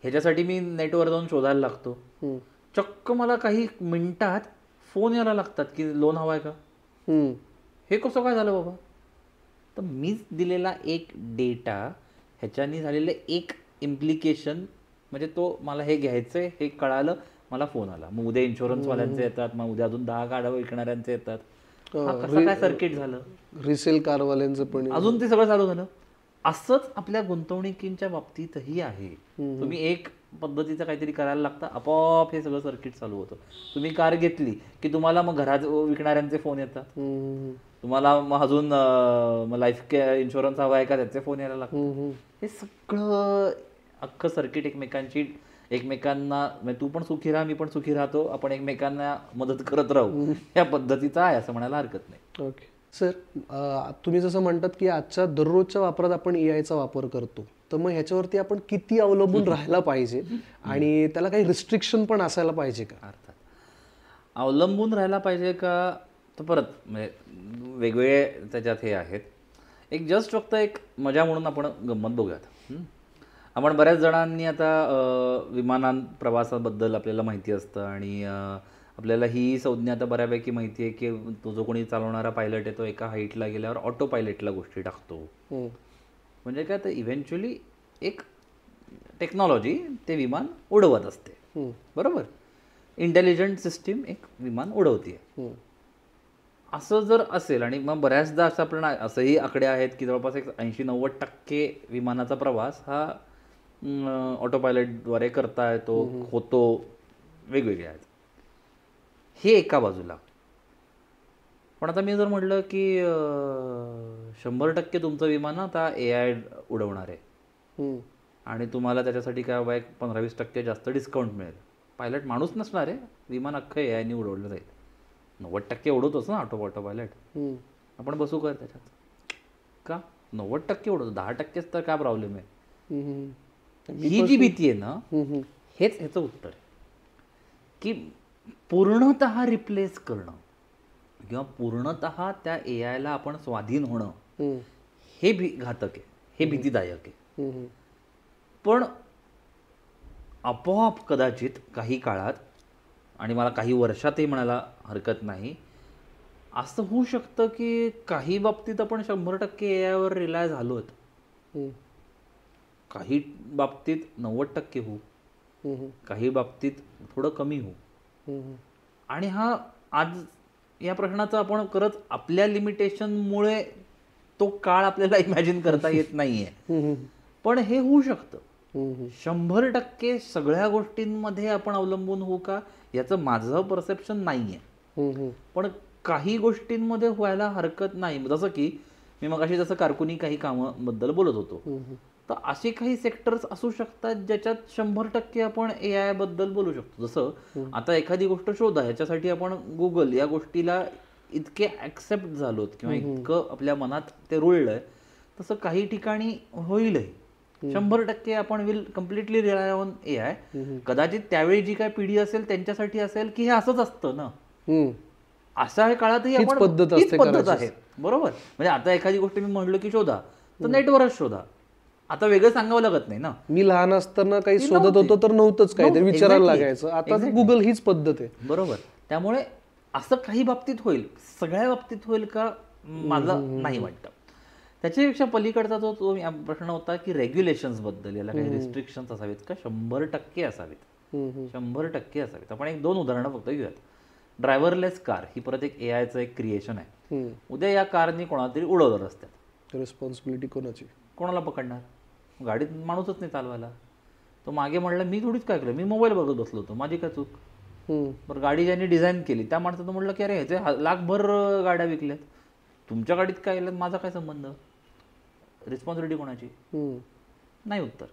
ह्याच्यासाठी मी नेटवर जाऊन शोधायला लागतो. चक्क मला काही मिनिटात फोन यायला लागतात की लोन हवा आहे का. हे कसं काय झालं बाबा. तर मीच दिलेला एक डेटा ह्याच्यानी झालेलं एक इम्प्लिकेशन म्हणजे तो मला हे घ्यायचंय हे कळालं, मला फोन आला. मग उद्या इन्शुरन्सवाल्यांचे येतात, मग उद्या अजून 10 गाड्या विकणाऱ्यांचे येतात. कसं काय सर्किट झालं, रिसेल कारवाल्यांचं पण अजून ते सगळं चालू झालं. असंच आपल्या गुंतवणुकींच्या बाबतीतही आहे. तुम्ही एक पद्धतीचं काहीतरी करायला लागतं, आपोआप हे सगळं सर्किट चालू होतं. तुम्ही कार घेतली की तुम्हाला मग घरात विकणाऱ्यांचे फोन येतात, तुम्हाला मग अजून लाईफ इन्शुरन्स हवा आहे का त्याचे फोन यायला लागतात. हे सगळं अख्खं सर्किट एकमेकांना म्हणजे तू पण सुखी राहा, मी पण सुखी राहतो, आपण एकमेकांना मदत करत राहू या पद्धतीचा आहे असं म्हणायला हरकत नाही. ओके सर, तुम्ही जसं म्हणतात की आजच्या दररोजच्या वापरात आपण एआयचा वापर करतो, तर मग ह्याच्यावरती आपण किती अवलंबून राहायला पाहिजे आणि त्याला काही रिस्ट्रिक्शन पण असायला पाहिजे का? अर्थात अवलंबून राहायला पाहिजे का, तर परत म्हणजे वेगवेगळे त्याच्यात हे आहेत. एक जस्ट फक्त एक मजा म्हणून आपण गंमत बघूयात. आपण बऱ्याच जणांनी आता विमानां प्रवासाबद्दल आपल्याला माहिती असतं आणि आपल्याला ही संज्ञा आता बऱ्यापैकी माहिती आहे की तो जो कोणी चालवणारा पायलट आहे तो एका हाईटला गेल्यावर ऑटो पायलटला गोष्टी टाकतो. म्हणजे काय तर इव्हेंच्युअली एक टेक्नॉलॉजी ते विमान उडवत असते. बरोबर. इंटेलिजंट सिस्टीम एक विमान उडवते. असं जर असेल आणि मग बऱ्याचदा असं आपण असंही आकडे आहेत की जवळपास एक 80-90% विमानाचा प्रवास हा ऑटो पायलटद्वारे करता येतो, होतो, वेगवेगळे आहेत. हे एका बाजूला. पण आता मी जर म्हटलं की 100% तुमचं विमान आता AI उडवणार आहे आणि तुम्हाला त्याच्यासाठी काय बाबा 15-20% जास्त डिस्काउंट मिळेल. पायलट माणूस नसणार आहे, विमान अख्खं AIने उडवलं जाईल. 90% उडवतोच ना ऑटो पायलट. आपण बसू कर त्याच्यात का? 90% उडवतो, 10%च तर काय प्रॉब्लेम आहे. ही जी भीती आहे ना, हेच ह्याचं उत्तर आहे की पूर्णतः रिप्लेस करणं किंवा पूर्णतः त्या AIला आपण स्वाधीन होणं हे घातक आहे, हे भीतीदायक आहे. पण आपोआप कदाचित काही काळात आणि मला काही वर्षातही म्हणायला हरकत नाही, असं होऊ शकतं की काही बाबतीत आपण 100% AIवर रिलाय झालोत, काही बाबतीत 90% होऊ, काही बाबतीत थोडं कमी होऊ. आणि हा आज या प्रश्नाचं आपण खरंच आपल्या लिमिटेशनमुळे तो काळ आपल्याला इमॅजिन करता येत नाहीये, पण हे होऊ शकतं. 100% सगळ्या गोष्टींमध्ये आपण अवलंबून होऊ का याचं माझं परसेप्शन नाहीये, पण काही गोष्टींमध्ये व्हायला हरकत नाही. जसं की मी मगाशी जसं कारकुनी काही कामाबद्दल बोलत होतो, तर असे काही सेक्टर्स असू शकतात ज्याच्यात 100% आपण AI बद्दल बोलू शकतो. जसं आता एखादी गोष्ट शोधा, याच्यासाठी आपण गुगल या गोष्टीला इतके ऍक्सेप्ट झालोत किंवा इतकं आपल्या मनात ते रुळलंय, तसं काही ठिकाणी होईलही. 100% आपण will completely rely on AI. कदाचित त्यावेळी जी काय पिढी असेल त्यांच्यासाठी असेल की हे असंच असतं ना, अशा काळातही आपण हीच पद्धत आहे. बरोबर. म्हणजे आता एखादी गोष्ट मी म्हणलो की शोधा, तर नेटवरच शोधा. आता वेगळं सांगावं लागत नाही ना. मी लहान असताना काही शोधत होतो तर नव्हतंच, काहीतरी विचारायला लागायचं. आता गुगल हीच पद्धत आहे. बरोबर. त्यामुळे असं काही बाबतीत होईल, सगळ्या बाबतीत होईल का मला नाही वाटतं. त्याच्यापेक्षा पलीकडचा जो प्रश्न होता की रेग्युलेशन्स बद्दल याला काही रिस्ट्रिक्शन्स असावेत का, 100% असावेत. 100% असावेत. आपण 1-2 उदाहरणं फक्त घेऊयात. ड्रायव्हरलेस कार ही परत एक AIचं एक क्रिएशन आहे. उद्या या कारनी कोणाला तरी उडवलं रस्त्यात, रिस्पॉन्सिबिलिटी कोणाची? कोणाला पकडणार? गाडीत माणूसच नाही चालवायला. तो मागे म्हणला मी थोडीच काय केलं, मी मोबाईल बघत बसलो होतो, माझी काय चूक. बरं, गाडी ज्यांनी डिझाईन केली त्या माणसानं म्हटलं की अरे ह्याचे लाखभर गाड्या विकल्यात, तुमच्या गाडीत काय केलं, माझा काय संबंध? रिस्पॉन्सिबिलिटी कोणाची? नाही उत्तर.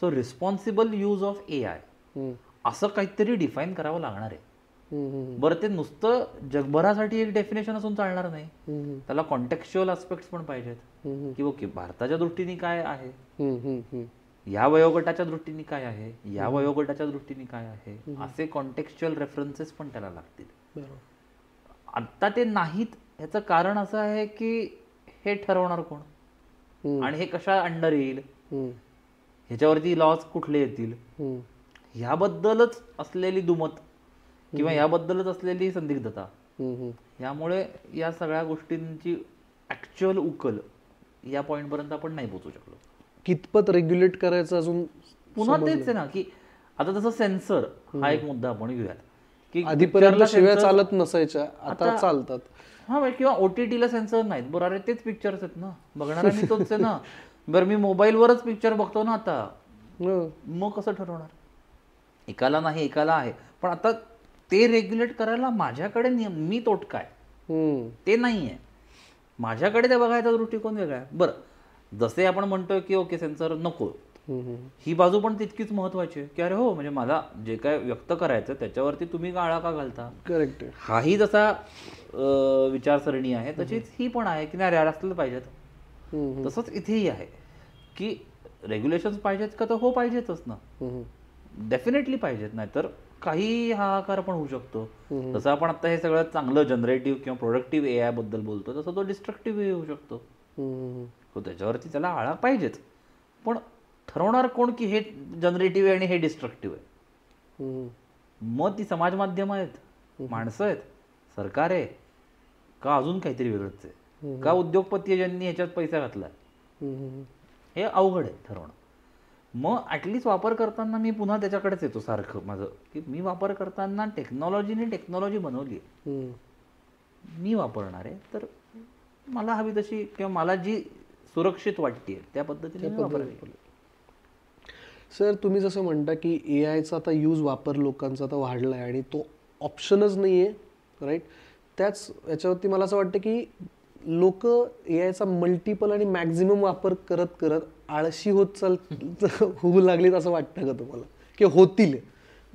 So responsible use of AI असं काहीतरी डिफाईन करावं लागणार आहे. बरं, ते नुसतं जगभरासाठी एक डेफिनेशन असून चालणार नाही, त्याला कॉन्टेक्स्च्युअल आस्पेक्ट्स पण पाहिजेत की ओके भारताच्या दृष्टीने काय आहे, या वयोगटाच्या दृष्टीने काय आहे, या वयोगटाच्या दृष्टीने काय आहे, असे कॉन्टेक्स्च्युअल रेफरन्सेस पण त्याला लागतील. आता ते नाहीत. ह्याचं कारण असं आहे की हे ठरवणार कोण आणि हे कशा अंडर येईल, ह्याच्यावरती लॉज कुठले येतील, ह्याबद्दलच असलेली दुमत किंवा याबद्दलच असलेली संदिग्धता, यामुळे या सगळ्या गोष्टींची ऍक्च्युअल उकल या पॉइंट पर्यंत आपण नाही पोहोचू शकलो. कितपत रेग्युलेट करायचं अजून पुन्हा तेच आहे ना की आता तसं सेन्सर हा एक मुद्दा आपण घेऊयात की आधीपर्यंत शिवाय चालत नसायच्या, आता चालतात. हा, किंवा OTTला सेन्सर नाहीत. बरं, अरे तेच पिक्चर्स आहेत ना, बघणारा तोच आहे ना. बरं, मी मोबाईलवरच पिक्चर बघतो ना आता, मग कसं ठरवणार? एकाला नाही एकाला आहे. पण आता ते रेग्युलेट करायला माझ्याकडे मी तोटका आहे ते नाहीये, माझ्याकडे ते बघायचा दृष्टिकोन वेगळा आहे. बरं, जसे आपण म्हणतोय की ओके सेन्सर नको, ही बाजू पण तितकीच महत्वाची आहे की अरे हो, म्हणजे मला जे काय व्यक्त करायचं त्याच्यावरती तुम्ही गाळा का घालता. करेक्ट. हाही जसा विचारसरणी आहे तशीच ही पण आहे की नाही असलं पाहिजेत. तसंच इथेही आहे की रेग्युलेशन्स पाहिजेत का, तर हो पाहिजेतच ना, डेफिनेटली पाहिजेत. नाही तर काही हाहाकार पण होऊ शकतो. जसं आपण आता हे सगळं चांगलं जनरेटिव्ह किंवा प्रोडक्टिव्ह AI बद्दल बोलतो, तसं तो डिस्ट्रक्टिव्ह होऊ शकतो. तो त्याच्यावरती त्याला आळा पाहिजेच, पण ठरवणार कोण की हे जनरेटिव्ह आहे आणि हे डिस्ट्रक्टिव्ह आहे? मग ती समाज माध्यमं आहेत, माणसं आहेत, सरकार आहे का अजून काहीतरी वेगळंच आहे, का उद्योगपती ज्यांनी ह्याच्यात पैसा घातलाय, हे अवघड आहे ठरवणं. मग ॲटलिस्ट वापर करताना मी पुन्हा त्याच्याकडेच येतो सारखं माझं की मी वापर करताना टेक्नॉलॉजी बनवली आहे, मी वापरणार आहे, तर मला हवी तशी किंवा मला जी सुरक्षित वाटते त्या पद्धतीने वापरावी. सर, तुम्ही जसं म्हणता की AIचा आता यूज वापर लोकांचा आता वाढला आहे आणि तो ऑप्शनच नाही आहे, राईट? त्याच याच्यावरती मला असं वाटतं की लोक AIचा मल्टिपल आणि मॅक्झिमम वापर करत करत आळशी होऊ लागलीत असं वाटतं का तुम्हाला, की होतील?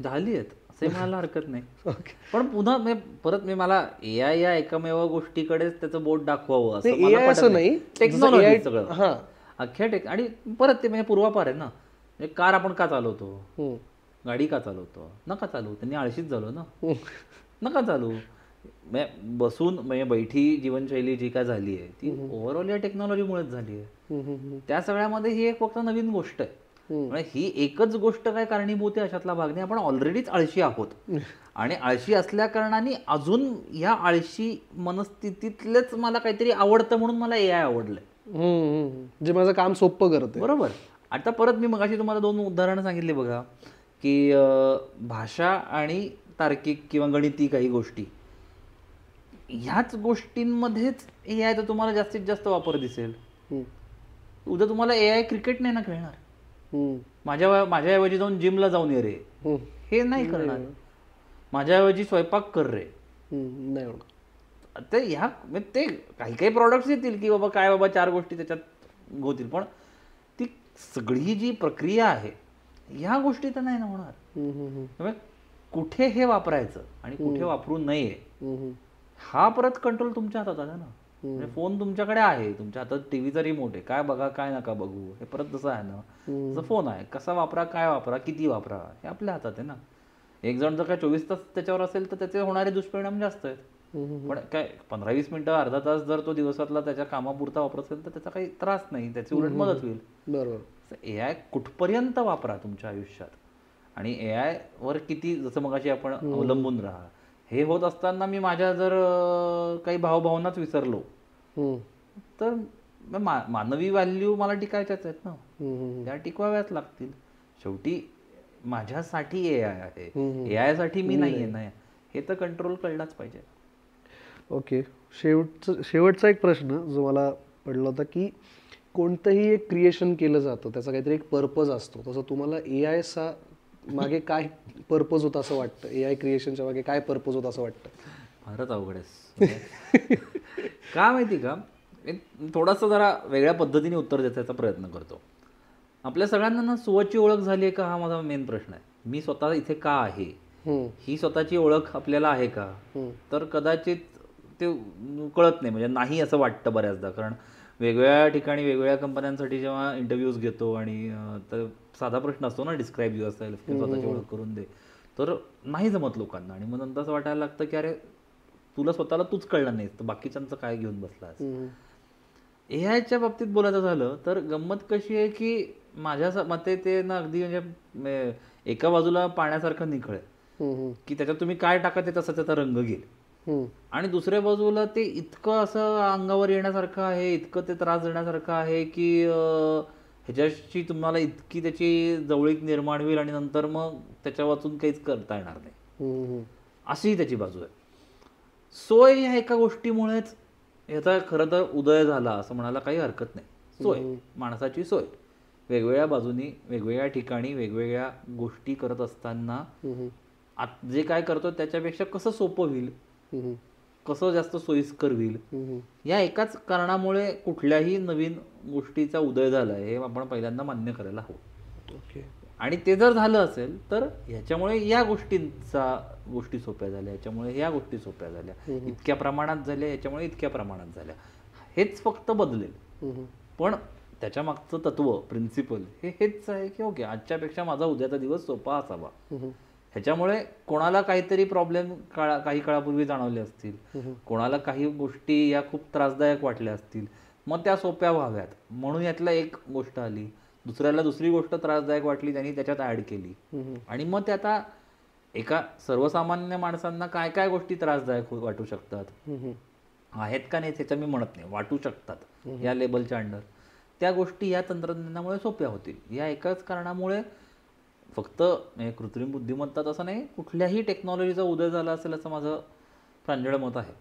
झाली आहेत असे म्हणायला हरकत नाही. पण पुन्हा परत मला AI या एकमेव गोष्टीकडेच त्याचं बोट दाखवावं असं नाही. टेक्नॉलॉजी सगळं अख्ख्या आणि परत ते म्हणजे पूर्वापार आहे ना. कार आपण का चालवतो, गाडी का चालवतो, नका चालू, त्यांनी आळशीच झालो ना, नका चालू. बसून म्हणजे बैठी जीवनशैली जी काय झाली आहे ती ओव्हरऑल या टेक्नॉलॉजीमुळेच झाली आहे. त्या सगळ्यामध्ये ही एक फक्त नवीन गोष्ट आहे. म्हणजे ही एकच गोष्ट काय कारणीभूत आहे अशातला भाग नाही. आपण ऑलरेडीच आळशी आहोत आणि आळशी असल्या कारणाने अजून या आळशी मनस्थितीतलेच मला काहीतरी आवडतं म्हणून मला AI आवडलंय, जे माझं काम सोपं करतं. बरोबर. आता परत मी मगाशी तुम्हाला 2 उदाहरणं सांगितली बघा की भाषा आणि तार्किक किंवा गणिती काही गोष्टी ह्याच गोष्टींमध्येच ए आयचा तुम्हाला जास्तीत जास्त वापर दिसेल. उद्या तुम्हाला ए आय क्रिकेट नाही ना खेळणार. माझ्याऐवजी जाऊन जिमला जाऊन ये रे, हे नाही करणार. माझ्याऐवजी स्वयंपाक कर रे, नाही होणार. ते ह्या ते काही प्रॉडक्ट्स येतील की बाबा काय बाबा 4 गोष्टी त्याच्यात होतील, पण ती सगळी जी प्रक्रिया आहे ह्या गोष्टी तर नाही ना होणार. त्यामुळे कुठे हे वापरायचं आणि कुठे वापरू नये हा परत कंट्रोल तुमच्या हातात आला ना. म्हणजे फोन तुमच्याकडे आहे, तुमच्या हातात टीव्हीचा रिमोट आहे, काय बघा काय नका बघू हे परत तसं आहे ना. जसं फोन आहे, कसा वापरा, काय वापरा, किती वापरा हे आपल्या हातात आहे ना. एक जण जर काय 24 तास त्याच्यावर असेल तर त्याचे होणारे दुष्परिणाम जास्त आहेत. पण काय 15-20 मिनिटं अर्धा तास जर तो दिवसातला त्याच्या कामापुरता वापरत असेल तर त्याचा काही त्रास नाही, त्याची उलट मदत होईल. बरोबर. ए आय कुठपर्यंत वापरा तुमच्या आयुष्यात आणि ए आय वर किती, जसं मगाशी आपण अवलंबून राहा, हे होत असताना मी माझ्या जर काही भावभावनाच विसरलो तर मानवी व्हॅल्यू मला टिकायच्याच आहेत ना, त्या टिकवाव्याच लागतील. शेवटी माझ्यासाठी ए आय आहे, ए आय साठी मी नाही आहे ना, हे तर कंट्रोल कळलाच पाहिजे. ओके, शेवटचा एक प्रश्न जो मला पडला होता की कोणतंही एक क्रिएशन केलं जातं त्याचा काहीतरी एक पर्पज असतो, तसं तुम्हाला ए आयचा मागे काय पर्पज होता असं वाटतं? ए आय क्रिएशनच्या मागे काय पर्पज होता असं वाटतं? फारच अवघड आहे. का माहिती का, थोडासा जरा वेगळ्या पद्धतीने उत्तर द्यायचा प्रयत्न करतो. आपल्या सगळ्यांना ना स्वतःची ओळख झाली आहे का हा माझा मेन प्रश्न आहे. मी स्वतः इथे का आहे ही स्वतःची ओळख आपल्याला आहे का, तर कदाचित ते कळत नाही, म्हणजे नाही असं वाटतं बऱ्याचदा. कारण वेगवेगळ्या ठिकाणी वेगवेगळ्या कंपन्यांसाठी जेव्हा इंटरव्ह्यूज घेतो आणि तर साधा प्रश्न असतो ना, डिस्क्राईब युअर सेल्फ, स्वतःची ओळख करून दे, तर नाही जमत लोकांना. आणि मग नंतर असं वाटायला लागतं की अरे तुला स्वतःला तूच कळलं नाही तर बाकीच्यांचं काय घेऊन बसलास. ए आयच्या बाबतीत बोलायचं झालं तर गंमत कशी आहे की माझ्या मते ते ना अगदी म्हणजे एका बाजूला पाण्यासारखं निखळ आहे की त्याच्यात तुम्ही काय टाका ते तसा त्याचा रंग घेईल, आणि दुसऱ्या बाजूला ते इतकं असं अंगावर येण्यासारखं आहे, इतकं ते त्रास देण्यासारखं आहे की ह्याच्याशी तुम्हाला इतकी त्याची जवळीक निर्माण होईल आणि नंतर मग त्याच्या वाचून काहीच करता येणार नाही, अशीही त्याची बाजू आहे. सोय ह्या एका गोष्टीमुळेच ह्याचा खरं तर उदय झाला असं म्हणायला काही हरकत नाही. सोय, माणसाची सोय, वेगवेगळ्या बाजूनी वेगवेगळ्या ठिकाणी वेगवेगळ्या गोष्टी करत असताना जे काय करतो त्याच्यापेक्षा कसं सोपं होईल, कसं जास्त सोयीस्कर होईल, या एकाच कारणामुळे कुठल्याही नवीन गोष्टीचा उदय झाला हे आपण पहिल्यांदा मान्य करायला हवं. आणि ते जर झालं असेल तर ह्याच्यामुळे या गोष्टी सोप्या झाल्या, ह्याच्यामुळे ह्या गोष्टी सोप्या झाल्या, इतक्या प्रमाणात झाल्या, ह्याच्यामुळे इतक्या प्रमाणात झाल्या, हेच फक्त बदलेल. पण त्याच्या मागचं तत्व, प्रिन्सिपल हेच आहे की ओके आजच्यापेक्षा माझा उद्याचा दिवस सोपा असावा. ह्याच्यामुळे कोणाला काहीतरी प्रॉब्लेम काही काळापूर्वी जाणवले असतील, कोणाला काही गोष्टी या खूप त्रासदायक वाटल्या असतील, मग त्या सोप्या व्हाव्यात म्हणून यातला एक गोष्ट आली, दुसऱ्याला दुसरी गोष्ट त्रासदायक वाटली त्यांनी त्याच्यात ऍड केली, आणि मग ते आता एका सर्वसामान्य माणसांना काय काय गोष्टी त्रासदायक वाटू शकतात, आहेत का नाही त्याचं मी म्हणत नाही, वाटू शकतात या लेबलच्या अंडर, त्या गोष्टी या तंत्रज्ञानामुळे सोप्या होतील. या एकाच कारणामुळे फक्त कृत्रिम बुद्धिमत्ता तसं नाही, कुठल्याही टेक्नॉलॉजीचा उदय झाला असेल असं माझं प्रांजळ मत आहे.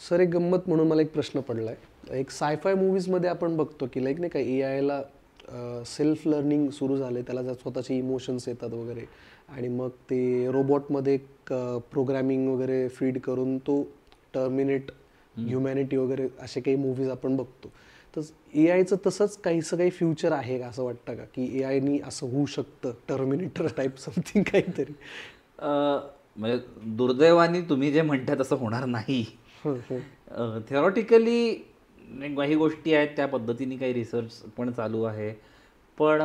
सर, एक गंमत म्हणून मला एक प्रश्न पडलाय. एक सायफाय मूवीजमध्ये आपण बघतो की लाईक नाही का ए आयला सेल्फ लर्निंग सुरू झाले, त्याला स्वतःचे इमोशन्स येतात वगैरे, आणि मग ते रोबोटमध्ये प्रोग्रॅमिंग वगैरे फीड करून तो टर्मिनेट ह्युमॅनिटी वगैरे असे काही मूवीज आपण बघतो. तर ए आयचं तसंच काहीसं काही फ्युचर आहे का असं वाटतं का, की ए आयनी असं होऊ शकतं टर्मिनेटर टाईप समथिंग काहीतरी? म्हणजे दुर्दैवाने तुम्ही जे म्हणता तसं होणार नाही. थेरॉटिकली काही गोष्टी आहेत, त्या पद्धतीने काही रिसर्च पण चालू आहे, पण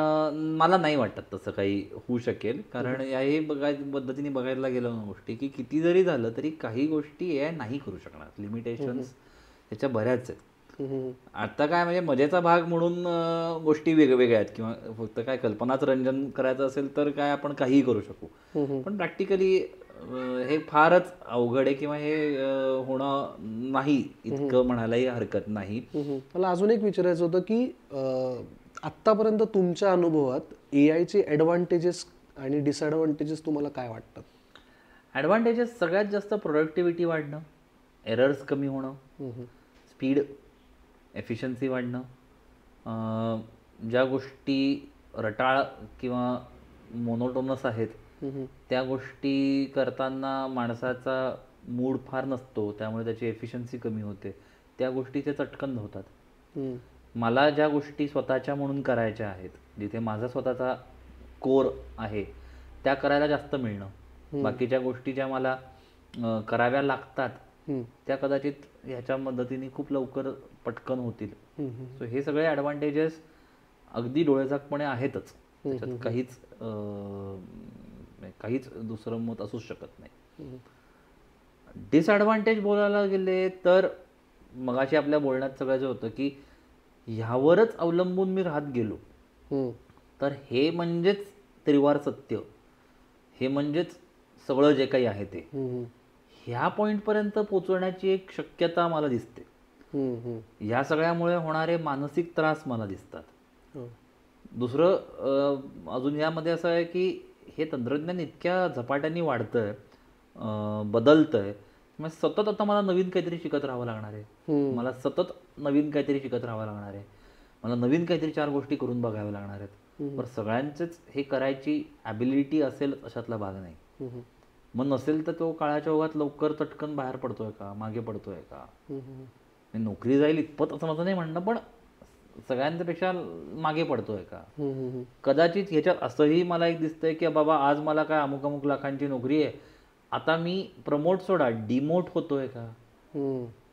मला नाही वाटत तसं काही होऊ शकेल. कारण याही पद्धतीने बघायला गेलं गोष्टी की किती जरी झालं तरी काही गोष्टी ए आय नाही करू शकणार, लिमिटेशन्स त्याच्या बऱ्याच आहेत. आता काय म्हणजे मजेचा भाग म्हणून गोष्टी वेगवेगळ्या आहेत, किंवा फक्त काय कल्पनाच रंजन करायचं असेल तर काय आपण काहीही करू शकू, पण प्रॅक्टिकली हे फारच अवघड आहे, किंवा हे होणं नाही इतकं म्हणायलाही हरकत नाही. मला अजून एक विचारायचं होतं की आत्तापर्यंत तुमच्या अनुभवात ए आयचे ॲडव्हान्टेजेस आणि डिसॲडव्हान्टेजेस तुम्हाला काय वाटतात? ॲडव्हान्टेजेस सगळ्यात जास्त प्रोडक्टिव्हिटी वाढणं, एरर्स कमी होणं, स्पीड, एफिशियन्सी वाढणं, ज्या गोष्टी रटाळ किंवा मोनोटोनस आहेत त्या गोष्टी करताना माणसाचा मूड फार नसतो, त्यामुळे त्याची एफिशियन्सी कमी होते, त्या गोष्टी ते चटकन होतात. मला ज्या गोष्टी स्वतःच्या म्हणून करायच्या आहेत, जिथे माझा स्वतःचा कोर आहे, त्या करायला जास्त मिळणं. बाकीच्या गोष्टी ज्या मला कराव्या लागतात त्या कदाचित ह्याच्या मदतीने खूप लवकर पटकन होतील. सो हे सगळे ॲडव्हान्टेजेस अगदी डोळेझाकपणे आहेतच, त्याच्यात काहीच दुसरं मत असूच शकत नाही. डिसॲडव्हान्टेज बोलायला गेले तर मगाशी आपल्या बोलण्यात सगळं जे होतं की ह्यावरच अवलंबून मी राहत गेलो तर हे म्हणजेच त्रिवार सत्य, हे म्हणजेच सगळं जे काही आहे ते, ह्या पॉईंटपर्यंत पोचवण्याची एक शक्यता मला दिसते. ह्या सगळ्यामुळे होणारे मानसिक त्रास मला दिसतात. दुसरं अजून यामध्ये असं आहे की हे तंत्रज्ञान इतक्या झपाट्याने वाढतंय, बदलतंय, मग सतत आता मला नवीन काहीतरी शिकत राहावं लागणार आहे, मला सतत नवीन काहीतरी शिकत राहावं लागणार आहे, मला नवीन काहीतरी 4 गोष्टी करून बघाव्या लागणार आहेत. पण सगळ्यांचेच हे करायची ॲबिलिटी असेल अशातला भाग नाही. मग नसेल तर तो काळाच्या ओघात लवकर चटकन बाहेर पडतोय का, मागे पडतोय का, नोकरी जाईल इतपत असं माझं नाही म्हणणं, पण सगळ्यांच्यापेक्षा मागे पडतोय का. कदाचित ह्याच्यात असंही मला एक दिसतंय की बाबा आज मला काय अमुक अमुक लाखांची नोकरी आहे, आता मी प्रमोट सोडा डिमोट होतोय का.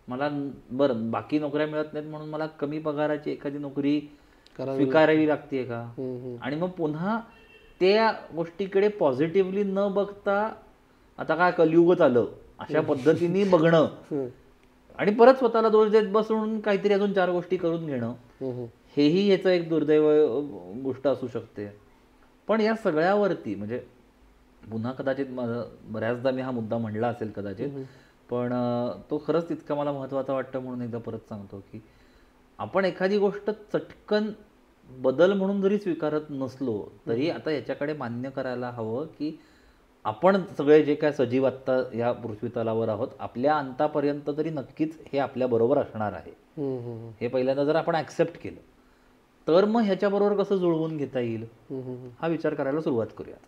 मला बरं बाकी नोकऱ्या मिळत नाहीत म्हणून मला कमी पगाराची एखादी नोकरी स्वीकारावी लागते का. आणि मग पुन्हा त्या गोष्टीकडे पॉझिटिव्हली न बघता आता काय कलियुगच आलं अशा पद्धतीने बघणं आणि परत स्वतःला दोष देत बसून काहीतरी अजून 4 गोष्टी करून घेणं, हेही याचं एक दुर्दैव गोष्ट असू शकते. पण या सगळ्यावरती म्हणजे पुन्हा कदाचित बऱ्याचदा मी हा मुद्दा म्हणला असेल कदाचित, पण तो खरंच तितका मला महत्त्वाचा वाटतं म्हणून एकदा परत सांगतो की आपण एखादी गोष्ट चटकन बदल म्हणून जरी स्वीकारत नसलो तरी आता याच्याकडे मान्य करायला हवं की आपण सगळे जे काय सजीव आत्ता या पृथ्वीतलावर आहोत, आपल्या अंतापर्यंत तरी नक्कीच हे आपल्याबरोबर असणार आहे. हे पहिल्यांदा जर आपण ॲक्सेप्ट केलं तर मग ह्याच्याबरोबर कसं जुळवून घेता येईल हा विचार करायला सुरुवात करूयात.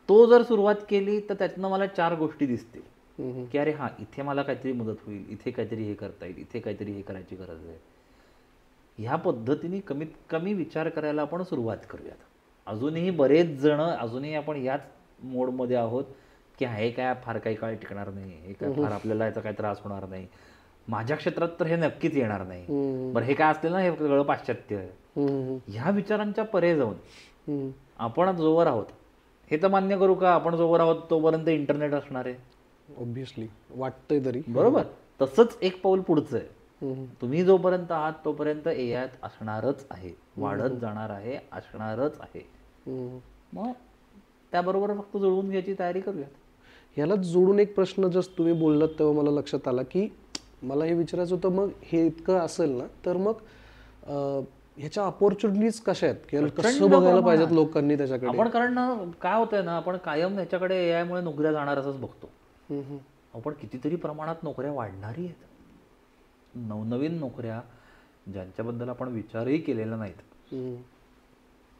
तो जर सुरुवात केली तर त्यातनं मला 4 गोष्टी दिसतील की अरे हां, इथे मला काहीतरी मदत होईल, इथे काहीतरी हे करता येईल, इथे काहीतरी हे करायची गरज आहे. ह्या पद्धतीने कमीत कमी विचार करायला आपण सुरुवात करूयात. अजूनही बरेच जण अजूनही आपण याच मोडमध्ये आहोत की हे काय फार काही काळ टिकणार नाही, हे काय फार आपल्याला याचा काही त्रास होणार नाही, माझ्या क्षेत्रात तर हे नक्कीच येणार नाही, बरं हे काय असतील ना, हे सगळं पाश्चात्य आहे. ह्या विचारांच्या परे जाऊन आपण जोवर आहोत हे तर मान्य करू का, आपण जोवर आहोत तोपर्यंत इंटरनेट असणार आहे, ऑब्व्हियसली वाटतंय तरी, बरोबर. तसंच एक पाऊल पुढचं आहे, तुम्ही जोपर्यंत आहात तोपर्यंत एआय असणारच आहे, वाढत जाणार आहे, असणारच आहे. मग त्याबरोबर फक्त जुळवून घ्यायची तयारी करूयात. ह्याला जोडून एक प्रश्न जस्ट तुम्ही बोललात तेव्हा मला लक्षात आला की मला हे विचारायचं होतं, मग हे इतकं असेल ना तर मग ह्याच्या अपॉर्च्युनिटीज कशा आहेत किंवा कसं बघायला पाहिजेत लोकांनी त्याच्याकडे. आपण कारण ना काय होतंय ना, आपण कायम ह्याच्याकडे एआयमुळे नोकऱ्या जाणार असंच बघतो. आपण कितीतरी प्रमाणात नोकऱ्या वाढणारी आहेत, नवनवीन नोकऱ्या ज्यांच्याबद्दल आपण विचारही केलेला नाहीत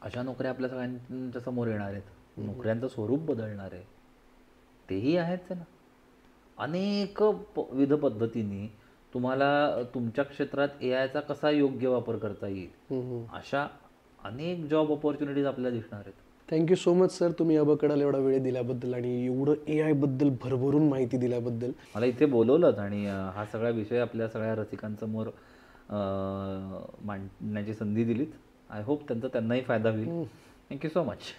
अशा नोकऱ्या आपल्या सगळ्यांच्या समोर येणार आहेत. नोकऱ्यांचं स्वरूप बदलणार आहे, तेही आहेच ना. अनेक विविध पद्धतीने तुम्हाला तुमच्या क्षेत्रात एआयचा कसा योग्य वापर करता येईल अशा अनेक जॉब ऑपॉर्च्युनिटीज आपल्याला दिसणार आहेत. थँक्यू सो मच सर, तुम्ही अबकडाला एवढा वेळ दिल्याबद्दल आणि एवढं एआय बद्दल भरभरून माहिती दिल्याबद्दल. मला इथे बोलवलं आणि हा सगळा विषय आपल्या सगळ्या रसिकांसमोर मांडण्याची संधी दिलीत. आय होप त्यांनाही फायदा होईल. Thank you so much.